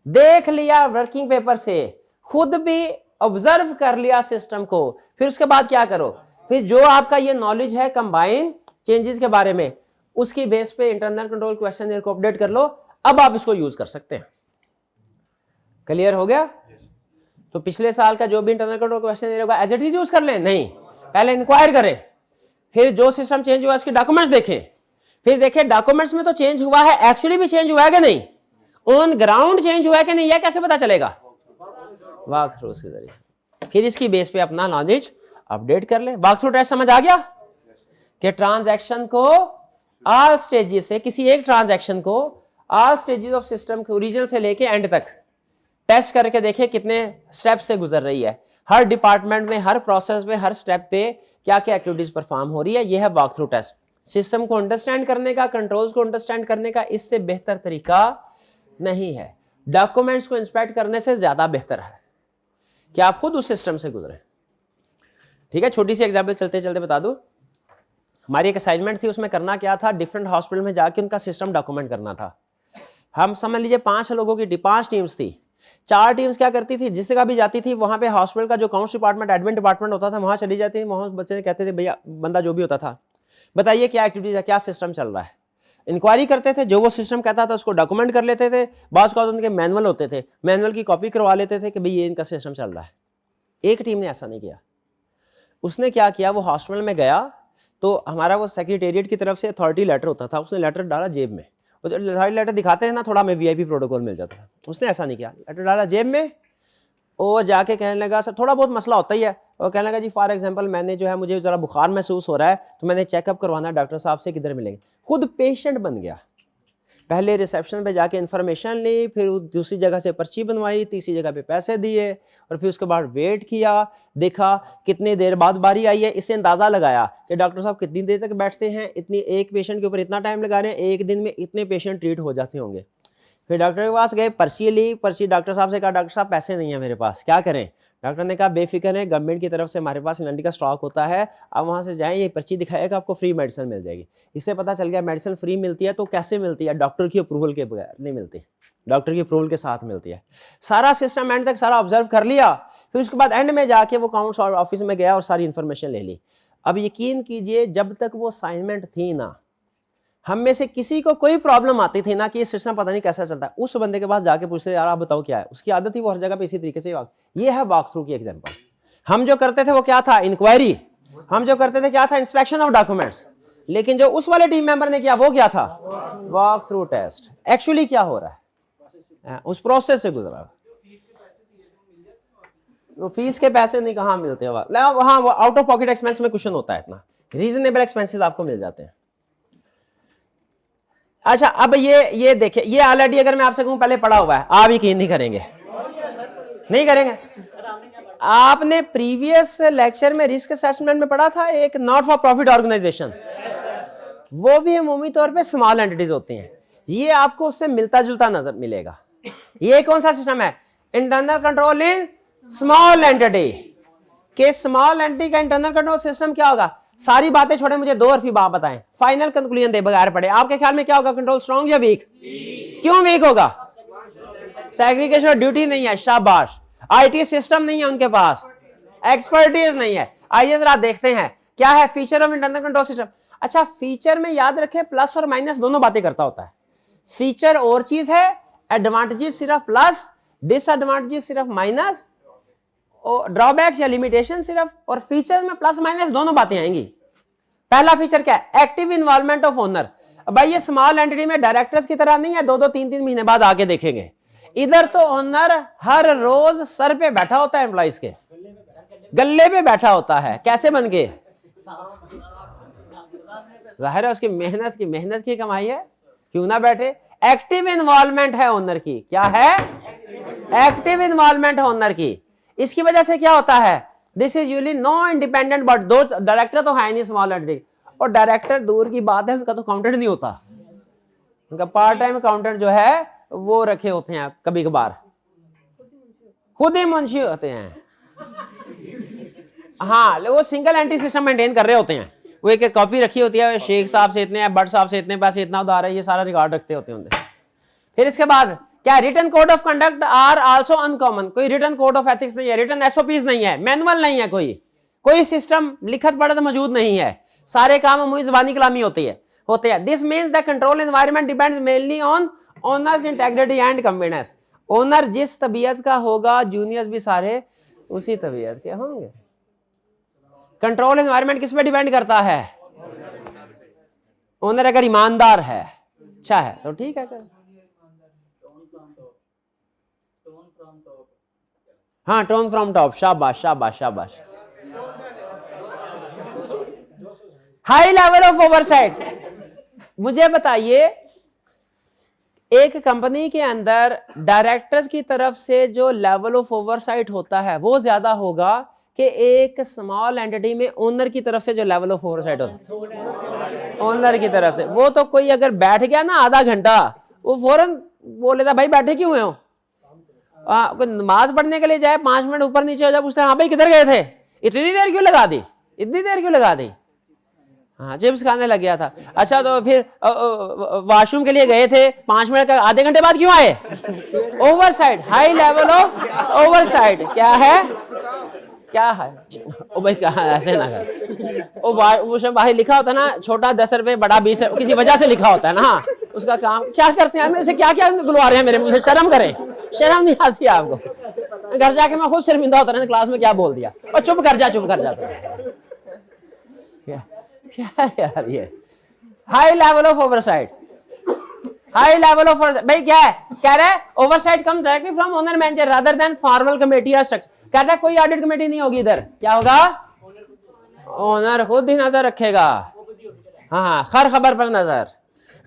देख लिया वर्किंग पेपर से, खुद भी ऑब्जर्व कर लिया सिस्टम को, फिर उसके बाद क्या करो, फिर जो आपका ये नॉलेज है कंबाइन चेंजेस के बारे में, उसकी बेस पे इंटरनल कंट्रोल क्वेश्चन को अपडेट कर लो। अब आप इसको यूज कर सकते हैं। क्लियर हो गया? तो पिछले साल का जो भी इंटरनल कंट्रोल क्वेश्चन होगा एज इट इज यूज कर लें, नहीं, पहले इंक्वायर करें, फिर जो सिस्टम चेंज हुआ उसके डॉक्यूमेंट्स देखें, फिर देखें डॉक्यूमेंट्स में तो चेंज हुआ है, एक्चुअली भी चेंज हुआ है कि नहीं, ऑन ग्राउंड चेंज हुआ है कि नहीं, यह कैसे पता चलेगा, वॉक थ्रू के जरिए। फिर इसकी बेस पे अपना नॉलेज अपडेट कर ले। वॉक थ्रू टेस्ट समझ आ गया कि ट्रांजैक्शन को ऑल स्टेजेस से, किसी एक ट्रांजैक्शन को ऑल स्टेजेस ऑफ सिस्टम के ओरिजिन से लेके एंड तक टेस्ट करके देखे कितने स्टेप से गुजर रही है, हर डिपार्टमेंट में, हर प्रोसेस में, हर स्टेप पे क्या क्या एक्टिविटीज परफॉर्म हो रही है। यह है वॉक थ्रू टेस्ट। सिस्टम को अंडरस्टैंड करने का, कंट्रोल्स को अंडरस्टैंड करने का इससे बेहतर तरीका नहीं है। डॉक्यूमेंट्स को इंस्पेक्ट करने से ज्यादा बेहतर है कि आप खुद उस सिस्टम से गुजरे। ठीक है, छोटी सी एग्जाम्पल चलते चलते बता दूं। हमारी एक असाइनमेंट थी, उसमें करना क्या था, डिफरेंट हॉस्पिटल में जाके उनका सिस्टम डॉक्यूमेंट करना था। हम समझ लीजिए 5 लोगों की 5 टीम्स थी। 4 टीम्स क्या करती थी, जिस जगह भी जाती थी वहां पे हॉस्पिटल का जो अकाउंट्स डिपार्टमेंट, एडमिन डिपार्टमेंट होता था, वहां चली जाती थी। वहां बच्चे कहते थे भैया, बंदा जो भी होता था, बताइए क्या एक्टिविटीज है, क्या सिस्टम चल रहा है। इंक्वायरी करते थे, जो वो सिस्टम कहता था उसको डॉक्यूमेंट कर लेते थे। बाज़ का उनके मैनुअल होते थे, मैनुअल की कॉपी करवा लेते थे कि भाई ये इनका सिस्टम चल रहा है। एक टीम ने ऐसा नहीं किया। उसने क्या किया, वो हॉस्पिटल में गया तो हमारा वो सेक्रेटेरिएट की तरफ से अथॉरिटी लेटर होता था, उसने लेटर डाला जेब में। वो जो अथॉरिटी लेटर दिखाते हैं ना, थोड़ा हमें वीआईपी प्रोटोकॉल मिल जाता था। उसने ऐसा नहीं किया, लेटर डाला जेब में, वो जाके कहने लगा सर थोड़ा बहुत मसला होता ही है, और कहने लगा जी फॉर एग्जांपल मैंने जो है, मुझे ज़रा बुखार महसूस हो रहा है तो मैंने चेकअप करवाना है डॉक्टर साहब से, किधर मिलेंगे। खुद पेशेंट बन गया। पहले रिसेप्शन पे जाके इन्फॉर्मेशन ली, फिर दूसरी जगह से पर्ची बनवाई, तीसरी जगह पे पैसे दिए, और फिर उसके बाद वेट किया, देखा कितने देर बाद बारी आई है। इससे अंदाज़ा लगाया कि डॉक्टर साहब कितनी देर तक बैठते हैं, इतनी एक पेशेंट के ऊपर इतना टाइम लगा रहे हैं, एक दिन में इतने पेशेंट ट्रीट हो जाते होंगे। फिर डॉक्टर के पास गए, पर्ची ली, पर्ची डॉक्टर साहब से कहा डॉक्टर साहब पैसे नहीं है मेरे पास, क्या करें। डॉक्टर ने कहा बेफिक्र है, गवर्नमेंट की तरफ से हमारे पास इन्वेंट्री का स्टॉक होता है, आप वहाँ से जाएं, ये पर्ची दिखाएगा, आपको फ्री मेडिसिन मिल जाएगी। इससे पता चल गया मेडिसिन फ्री मिलती है तो कैसे मिलती है, डॉक्टर की अप्रूवल के बगैर नहीं मिलती, डॉक्टर की अप्रूवल के साथ मिलती है। सारा सिस्टम एंड तक सारा ऑब्जर्व कर लिया। फिर उसके बाद एंड में जाके वो काउंट्स ऑफिस में गया और सारी इन्फॉर्मेशन ले ली। अब यकीन कीजिए, जब तक वो असाइनमेंट थी ना, हम में से किसी को कोई प्रॉब्लम आती थी ना कि ये सिस्टम पता नहीं कैसा चलता है, उस बंदे के पास जाके पूछते यार आप बताओ क्या है। उसकी आदत थी वो हर जगह पे इसी तरीके से ये है वॉक थ्रू की एग्जांपल। हम जो करते थे वो क्या था, इंक्वायरी। हम जो करते थे क्या था, इंस्पेक्शन ऑफ डॉक्यूमेंट्स। लेकिन जो उस वाले टीम मेंबर ने किया वो क्या था, वॉक थ्रू टेस्ट। एक्चुअली क्या हो रहा है, उस प्रोसेस से गुजरा। वो फीस के पैसे नहीं कहाँ मिलते, हाँ वो आउट ऑफ पॉकेट एक्सपेंस में क्वेश्चन होता है, इतना रीजनेबल एक्सपेंसेस आपको मिल जाते हैं। अच्छा अब ये देखिए, ये ऑलरेडी अगर मैं आपसे कहूं पहले पढ़ा हुआ है, आप यकीन नहीं करेंगे, नहीं करेंगे। आपने प्रीवियस लेक्चर में रिस्क असेसमेंट में पढ़ा था एक नॉट फॉर प्रॉफिट ऑर्गेनाइजेशन, वो भी अमूमी तौर पे स्मॉल एंटिटीज होती हैं। ये आपको उससे मिलता जुलता नजर मिलेगा। ये कौन सा सिस्टम है, internal control in small entity. के स्मॉल एंटिटी का इंटरनल कंट्रोल सिस्टम क्या होगा। सारी बातें छोड़े, मुझे 2 हरफी बात बताएं, फाइनल कंक्लूजन दे बगैर पढ़े। आपके ख्याल में क्या होगा, कंट्रोल स्ट्रॉन्ग या वीक? क्यों वीक होगा, सेग्रीगेशन ऑफ ड्यूटी नहीं है, शाबाश। आईटी सिस्टम नहीं है उनके पास, एक्सपर्टीज नहीं है। आइए जरा देखते हैं क्या है feature of internal control system. अच्छा, फीचर में याद रखें प्लस और माइनस दोनों बातें करता होता है। फीचर और चीज है, एडवांटेजेस सिर्फ प्लस, डिसएडवांटेजेस सिर्फ माइनस, और ड्रॉबैक्स या लिमिटेशन सिर्फ, और फीचर में प्लस माइनस दोनों बातें आएंगी। पहला फीचर क्या है? Active involvement of owner. भाई ये स्मॉल एंटिटी में डायरेक्टर्स की तरह नहीं है, 2-2 3-3 महीने बाद आके देखेंगे। इधर तो ओनर हर रोज सर पे बैठा होता है, एम्प्लॉइज के गले पे बैठा होता है। कैसे बन के? जाहिर है उसकी मेहनत की कमाई है, क्यों ना बैठे। एक्टिव इन्वॉल्वमेंट है ओनर की। क्या है? एक्टिव इन्वॉल्वमेंट है ओनर की। इसकी वजह से क्या होता है? This is usually no independent, but दो डायरेक्टर तो है नहीं स्मॉल एंटिटी, और डायरेक्टर दूर की बात है, उनका तो अकाउंटेंट नहीं होता, उनका पार्ट टाइम अकाउंटेंट जो है वो रखे होते हैं, कभी कभार खुद ही मुंशी होते हैं। हाँ, वो सिंगल एंट्री सिस्टम मेंटेन कर रहे होते हैं, वो एक कॉपी रखी होती है, शेख साहब से इतने, भट्ट साहब से इतने पैसे, इतना उधार है, ये सारा रिकॉर्ड रखते होते हैं उनके। फिर इसके बाद क्या? Written code of conduct are also uncommon. कोई रिटन कोड ऑफ एथिक्स नहीं है, रिटन एसओपीज नहीं है, मैनुअल नहीं है, कोई सिस्टम लिखत पढ़त मौजूद नहीं है, सारे काम मुझे ज़बानी कलामी होते हैं। This means the control environment depends mainly on owners integrity and confidence. Owner जिस तबीयत का होगा, जूनियर्स भी सारे उसी तबीयत के होंगे। कंट्रोल एनवायरनमेंट किस पे डिपेंड करता है? ओनर अगर ईमानदार है, अच्छा है तो ठीक है। हाँ, टोन फ्रॉम टॉप, शाबाश शाबाश शाबाश। High level of oversight. मुझे बताइए, एक कंपनी के अंदर डायरेक्टर्स की तरफ से जो लेवल ऑफ ओवरसाइट होता है वो ज्यादा होगा कि एक स्मॉल एंटिटी में ओनर की तरफ से जो लेवल ऑफ ओवरसाइट होता है? ओनर की तरफ से। वो तो कोई अगर बैठ गया ना आधा घंटा, वो फौरन बोल लेता भाई बैठे क्यों हो? कोई नमाज पढ़ने के लिए जाए, 5 मिनट ऊपर नीचे हो जाए, पूछते हैं हाँ भाई किधर गए थे, इतनी देर क्यों लगा दी, इतनी देर क्यों लगा दी? हाँ, चिप्स खाने लग गया था। अच्छा, तो फिर वॉशरूम के लिए गए थे, 5 मिनट का, आधे घंटे बाद क्यों आए? Oversight, high level of oversight. क्या है? क्या है? ओ भाई कहा ऐसे ना कर। वो सब बाहर लिखा होता है ना, छोटा 10 रुपए, बड़ा 20 रुपए, किसी वजह से लिखा होता है ना। उसका काम क्या करते हैं? मेरे से क्या क्या गुलवा रहे हैं, मेरे मुंह से शर्म करें, शर्म नहीं आती आपको? घर जाके मैं खुद शर्मिंदा होता रहा, क्लास में क्या बोल दिया, और चुप कर जा। क्या यार ये high level of oversight, high level of भाई क्या है? कह रहा है oversight come directly from owner manager rather than formal committee या स्ट्रक्चर। कहता है कोई ऑडिट कमेटी नहीं होगी इधर, क्या होगा? ओनर खुद ही नजर रखेगा। हाँ, खर खबर पर नजर।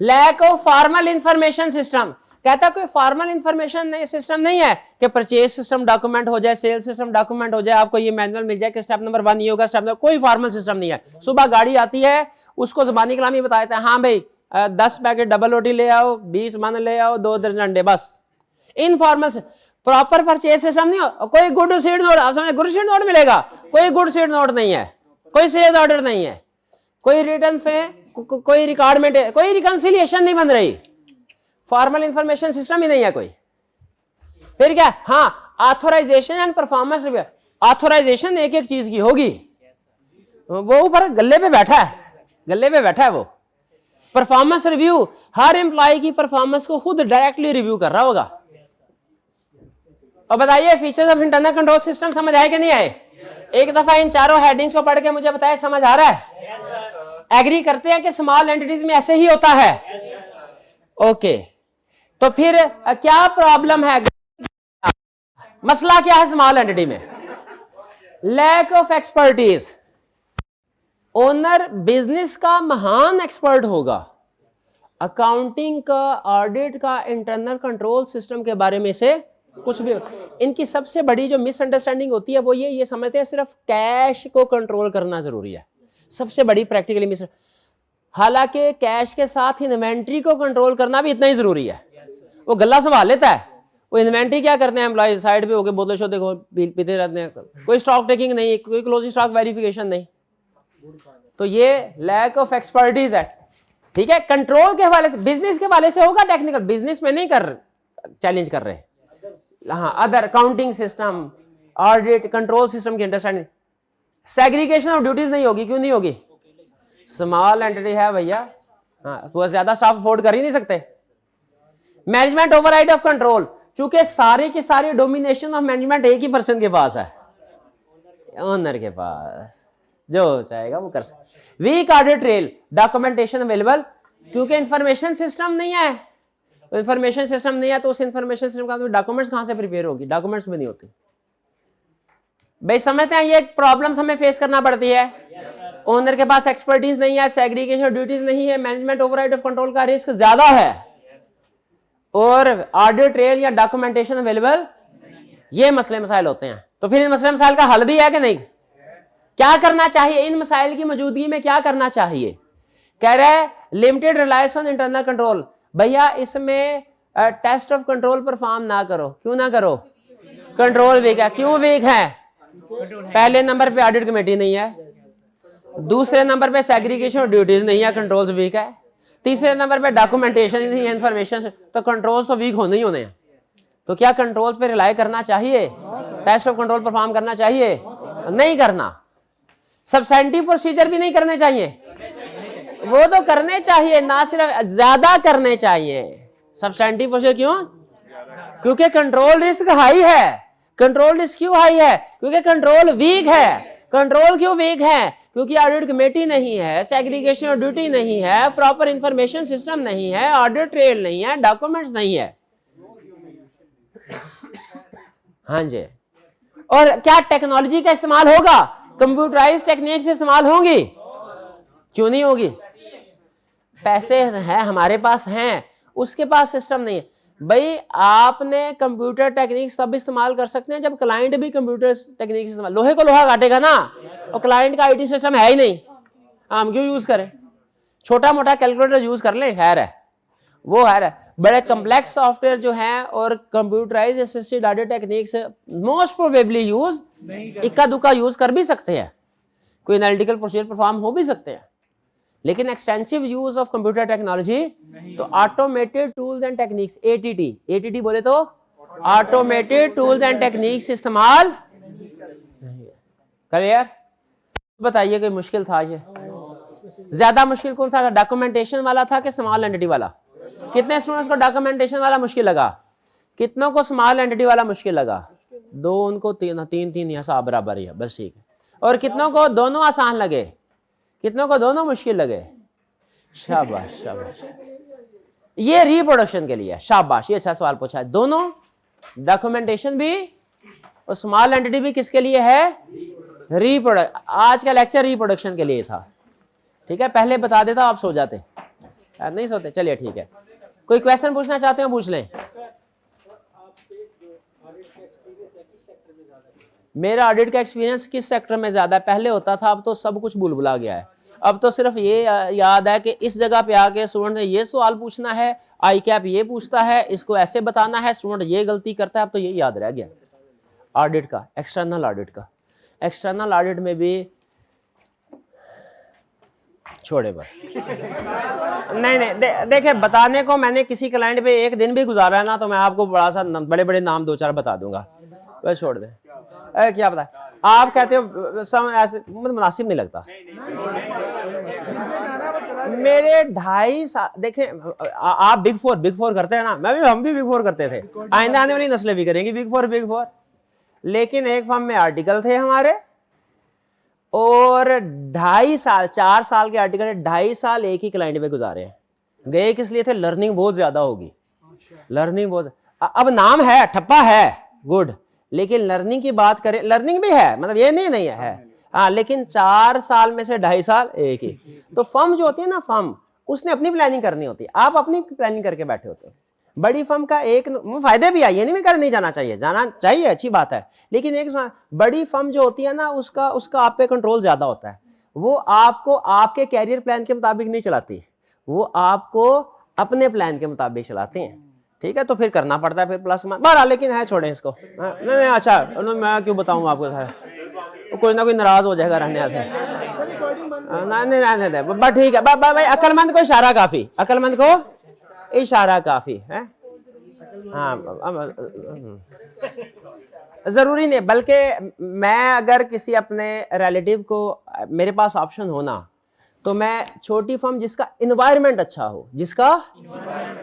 Lack of formal information system. कहता कोई फॉर्मल इंफॉर्मेशन सिस्टम नहीं है कि परचेज सिस्टम डॉक्यूमेंट हो जाए, सेल सिस्टम डॉक्यूमेंट हो जाए, आपको ये मैनुअल मिल जाए कि स्टेप नंबर 1 ये होगा, स्टेप नंबर, कोई फॉर्मल सिस्टम नहीं है। सुबह गाड़ी आती है, उसको ज़बानी कलामी बता देता है, हाँ भाई 10 पैकेट डबल रोटी ले आओ, 20 मन ले आओ, 2 दर्जन अंडे, बस। इनफॉर्मल प्रॉपर परचेज सिस्टम नहीं हो। कोई गुड सीड नोट, आप समझे गुड सीड नोट मिलेगा, कोई गुड सीड नोट नहीं है, कोई सेल्स ऑर्डर नहीं है, कोई रिटर्न पे, कोई रिकॉर्ड में, कोई रिकंसिलिएशन नहीं बन रही, फॉर्मल इंफॉर्मेशन सिस्टम ही नहीं है कोई। फिर क्या? हाँ, authorisation and performance review. Authorisation एक एक चीज की होगी, वो ऊपर गले पे बैठा है, गले पे बैठा है वो। परफॉर्मेंस रिव्यू, हर एम्प्लॉय की परफॉर्मेंस को खुद डायरेक्टली रिव्यू कर रहा होगा। और बताइए features of internal control system समझ आए कि नहीं आए? एक दफा इन चारों हेडिंग्स को पढ़ के मुझे बताया समझ आ रहा है? एग्री करते हैं कि स्मॉल एंटिटीज में ऐसे ही होता है? ओके, तो फिर क्या प्रॉब्लम है, मसला क्या है स्मॉल एंटिटी में? Lack of expertise. Owner business का महान एक्सपर्ट होगा, अकाउंटिंग का, ऑडिट का, इंटरनल कंट्रोल सिस्टम के बारे में से कुछ भी। इनकी सबसे बड़ी जो मिसअंडरस्टैंडिंग होती है वो ये समझते हैं सिर्फ कैश को कंट्रोल करना जरूरी है, सबसे बड़ी प्रैक्टिकली मिस। हालांकि कैश के साथ इन्वेंट्री को कंट्रोल करना भी इतना ही जरूरी है। वो गला संभाल लेता है, वो इन्वेंट्री क्या करते हैं एम्प्लॉय, साइड पे होकर बोतल शो देखो पीते रहते हैं, कोई स्टॉक टेकिंग नहीं, कोई क्लोजिंग स्टॉक वेरिफिकेशन नहीं। तो ये लैक ऑफ एक्सपर्टीज है, ठीक है। कंट्रोल के हवाले से, बिजनेस के हवाले से होगा टेक्निकल, बिजनेस में नहीं चैलेंज कर रहे। हाँ other counting system, audit, control system की अंडरस्टैंडिंग। सेग्रीगेशन ऑफ ड्यूटीज नहीं होगी, क्यों नहीं होगी? स्मॉल एंटिटी है भैया, हाँ तो ज्यादा स्टाफ अफोर्ड कर ही नहीं सकते। मैनेजमेंट ओवरराइड ऑफ कंट्रोल, चूंकि सारी की सारी डोमिनेशन ऑफ मैनेजमेंट एक ही पर्सन के पास है, ओनर के पास, जो चाहेगा वो कर सकता। Weak audit trail, documentation available, क्योंकि इंफॉर्मेशन सिस्टम नहीं है, तो इंफॉर्मेशन सिस्टम नहीं है तो उस इंफॉर्मेशन सिस्टम का डॉक्यूमेंट्स कहां से प्रिपेयर होगी? डॉक्यूमेंट्स में नहीं होती। भाई समझते हैं ये प्रॉब्लम्स हमें फेस करना पड़ती है। ओनर के पास एक्सपर्टीज नहीं है, सेग्रीगेशन ड्यूटीज नहीं है, मैनेजमेंट ओवरराइड ऑफ कंट्रोल का रिस्क ज्यादा है, और ऑडिट ट्रेल या डॉक्यूमेंटेशन अवेलेबल, ये मसले मसाइल होते हैं। तो फिर इन मसले मसाइल का हल भी है कि नहीं? क्या करना चाहिए इन मसाइल की मौजूदगी में? क्या करना चाहिए? कह रहे हैं limited reliance on internal control. भैया इसमें टेस्ट ऑफ कंट्रोल परफॉर्म ना करो। क्यों ना करो? कंट्रोल वीक है। क्यों वीक है? पहले नंबर पे ऑडिट कमेटी नहीं है, दूसरे नंबर पे सेग्रीगेशन ड्यूटीज नहीं है, कंट्रोल्स वीक है, तीसरे नंबर पे डॉक्यूमेंटेशन नहीं है, इंफॉर्मेशन, तो कंट्रोल्स तो वीक होने ही होने हैं। तो क्या कंट्रोल्स पे रिलाई करना चाहिए? टेस्ट ऑफ कंट्रोल परफॉर्म करना चाहिए? नहीं करना। सब्सटेंटिव प्रोसीजर भी नहीं करने चाहिए, वो तो करने चाहिए, ना सिर्फ ज्यादा करने चाहिए। सब्सटेंटिव प्रोसीजर क्यों? क्योंकि कंट्रोल रिस्क हाई है। कंट्रोल रिस्क क्यों हाई है? क्योंकि कंट्रोल वीक है। कंट्रोल क्यों वीक है? क्योंकि ऑडिट कमेटी नहीं है, सेग्रीगेशन ड्यूटी नहीं है, प्रॉपर इंफॉर्मेशन सिस्टम नहीं है, ऑडिट ट्रेल नहीं है, डॉक्यूमेंट्स नहीं है। हाँ जी। और क्या टेक्नोलॉजी का इस्तेमाल होगा? कंप्यूटराइज टेक्निक से इस्तेमाल होंगी? क्यों नहीं होगी? पैसे हैं हमारे पास हैं, उसके पास सिस्टम नहीं है। भाई आपने कंप्यूटर टेक्निक्स तब इस्तेमाल कर सकते हैं जब क्लाइंट भी कंप्यूटर टेक्निक्स इस्तेमाल, लोहे को लोहा काटेगा ना, और क्लाइंट का आईटी सिस्टम है ही नहीं, हम क्यों यूज करें? छोटा मोटा कैलकुलेटर यूज कर ले, खैर है वो है। बड़े कम्प्लेक्स सॉफ्टवेयर जो है और computerise assisted audit techniques most probably use इक्का दुक्का यूज कर भी सकते हैं, कोई एनालिटिकल प्रोसीजर परफॉर्म हो भी सकते हैं, लेकिन extensive use of computer technology, तो automated tools and techniques, ATT, ATT बोले तो ऑटोमेटेड टूल्स एंड टेक्निक्स इस्तेमाल क्लियर? बताइए कोई मुश्किल था ये? ज्यादा मुश्किल कौन सा था? डॉक्यूमेंटेशन वाला था कि स्मॉल एंटिटी वाला? कितने स्टूडेंट्स को डॉक्यूमेंटेशन वाला मुश्किल लगा? कितनों को स्मॉल एंटिटी वाला मुश्किल लगा? दो, उनको तीन, तीन तीन हिसाब बराबर ही है, बस ठीक है। और कितनों को दोनों आसान लगे? कितनों को दोनों मुश्किल लगे? शाबाश शाबाश, ये रिप्रोडक्शन के लिए शाबाश, ये अच्छा सवाल पूछा है। दोनों डॉक्यूमेंटेशन भी और स्मॉल एंटिटी भी किसके लिए है? रिप्रोडक्शन। आज का लेक्चर रिप्रोडक्शन के लिए था, ठीक है? पहले बता देता आप सो जाते, आप नहीं सोते, चलिए ठीक है। कोई क्वेश्चन पूछना चाहते हो पूछ लें। मेरा ऑडिट का एक्सपीरियंस किस सेक्टर में ज्यादा है? पहले होता था, अब तो सब कुछ भूल भुला गया है। अब तो सिर्फ ये याद है कि इस जगह पे आके स्टूडेंट ने ये सवाल पूछना है, आई कैप ये पूछता है, इसको ऐसे बताना है, स्टूडेंट ये गलती करता है, अब तो ये याद रह गया ऑडिट का, एक्सटर्नल ऑडिट का। एक्सटर्नल ऑडिट में भी छोड़े बस नहीं देखिए, बताने को मैंने किसी क्लाइंट पे एक दिन भी गुजारा है ना, तो मैं आपको बड़ा सा बड़े बड़े नाम दो चार बता दूंगा, बस छोड़ दें। क्या पता आप कहते हो ऐसे मुनासिब नहीं लगता। मेरे 2.5 साल देखें, आप बिग फोर करते हैं ना, हम भी बिग फोर करते थे, आइंदा आने वाली नस्लें भी करेंगी बिग फोर। लेकिन एक फर्म में आर्टिकल थे हमारे, और 2.5 साल 4 साल के आर्टिकल 2.5 साल एक ही क्लाइंट पे गुजारे हैं। गए किस लिए थे? लर्निंग बहुत ज्यादा होगी, लर्निंग बहुत। अब नाम है, ठप्पा है, गुड, लेकिन लर्निंग की बात करें, लर्निंग भी है, मतलब ये नहीं है हाँ, लेकिन 4 साल में से 2.5 साल एक ही। तो फर्म जो होती है ना, फर्म उसने अपनी प्लानिंग करनी होती है, आप अपनी प्लानिंग करके बैठे होते हो। बड़ी फर्म का एक फायदे भी है, ये नहीं मैं कर नहीं जाना चाहिए, अच्छी बात है, लेकिन एक बड़ी फर्म जो होती है ना, उसका आप पे कंट्रोल ज्यादा होता है। वो आपको आपके कैरियर प्लान के मुताबिक नहीं चलाती, वो आपको अपने प्लान के मुताबिक चलाते हैं, ठीक है? तो फिर करना पड़ता है, फिर प्लस बहरहाल, लेकिन है, छोड़ें इसको। नहीं अच्छा, मैं क्यों बताऊँ आपको सारा, कोई ना कोई नाराज हो जाएगा रहने से। नहीं रहने दे, बस ठीक है भाई, अक्लमंद को इशारा काफी, अक्लमंद को इशारा काफी है। हाँ ज़रूरी नहीं, बल्कि मैं अगर किसी अपने रिलेटिव को, मेरे पास ऑप्शन हो ना, तो मैं छोटी फर्म जिसका इन्वायरमेंट अच्छा हो, जिसका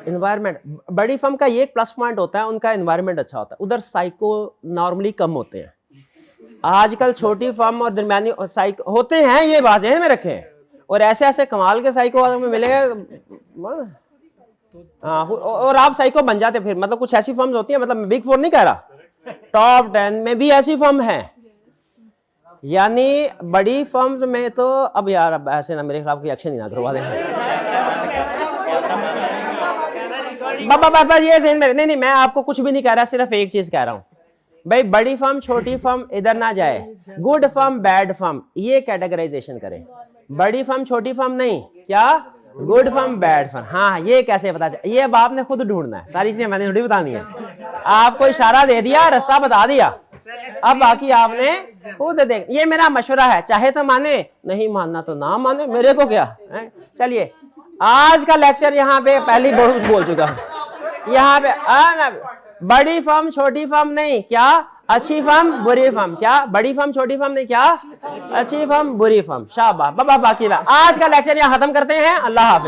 इन्वायरमेंट, बड़ी फर्म का ये एक प्लस पॉइंट होता है, उनका इन्वायरमेंट अच्छा होता है, उधर साइको नॉर्मली कम होते हैं। आजकल छोटी फर्म और दरमियानी साइको होते हैं, ये बात ध्यान में रखें, और ऐसे ऐसे कमाल के साइको वालों में मिलेगा। हाँ, और आप साइको बन जाते फिर, मतलब कुछ ऐसी फर्म्स होती हैं, मतलब बिग 4 नहीं कह रहा, टॉप 10 में भी ऐसी फर्म है। यानी बड़ी फर्म्स में तो अब यार, अब ऐसे ना मेरे खिलाफ कोई एक्शन ही ना करवा दें। बाबा ये ज़हन में नहीं, मैं आपको कुछ भी नहीं कह रहा, सिर्फ एक चीज कह रहा हूं भाई, बड़ी फर्म छोटी फर्म इधर ना जाए, गुड फर्म बैड फर्म ये कैटेगराइजेशन करें। बड़ी फर्म छोटी फर्म नहीं, क्या गुड फर्म बैड फर्म। हाँ, ये कैसे पता चले, ये अब आपने खुद ढूंढना है, सारी चीजें मैंने थोड़ी बतानी है, आपको इशारा दे दिया, रास्ता बता दिया, अब बाकी आपने खुद देख। ये मेरा मशवरा है, चाहे तो माने, नहीं मानना तो ना माने, मेरे को क्या है। चलिए, आज का लेक्चर यहाँ पे पहली बहुत बोल चुका हूँ, यहाँ पे बड़ी फर्म छोटी फर्म नहीं, क्या अच्छी फर्म बुरी फर्म, क्या बड़ी फर्म छोटी फर्म नहीं, क्या अच्छी फर्म बुरी फर्म। शाबाश बाबा, बाकी आज का लेक्चर यहाँ खत्म करते हैं। अल्लाह हाफिज।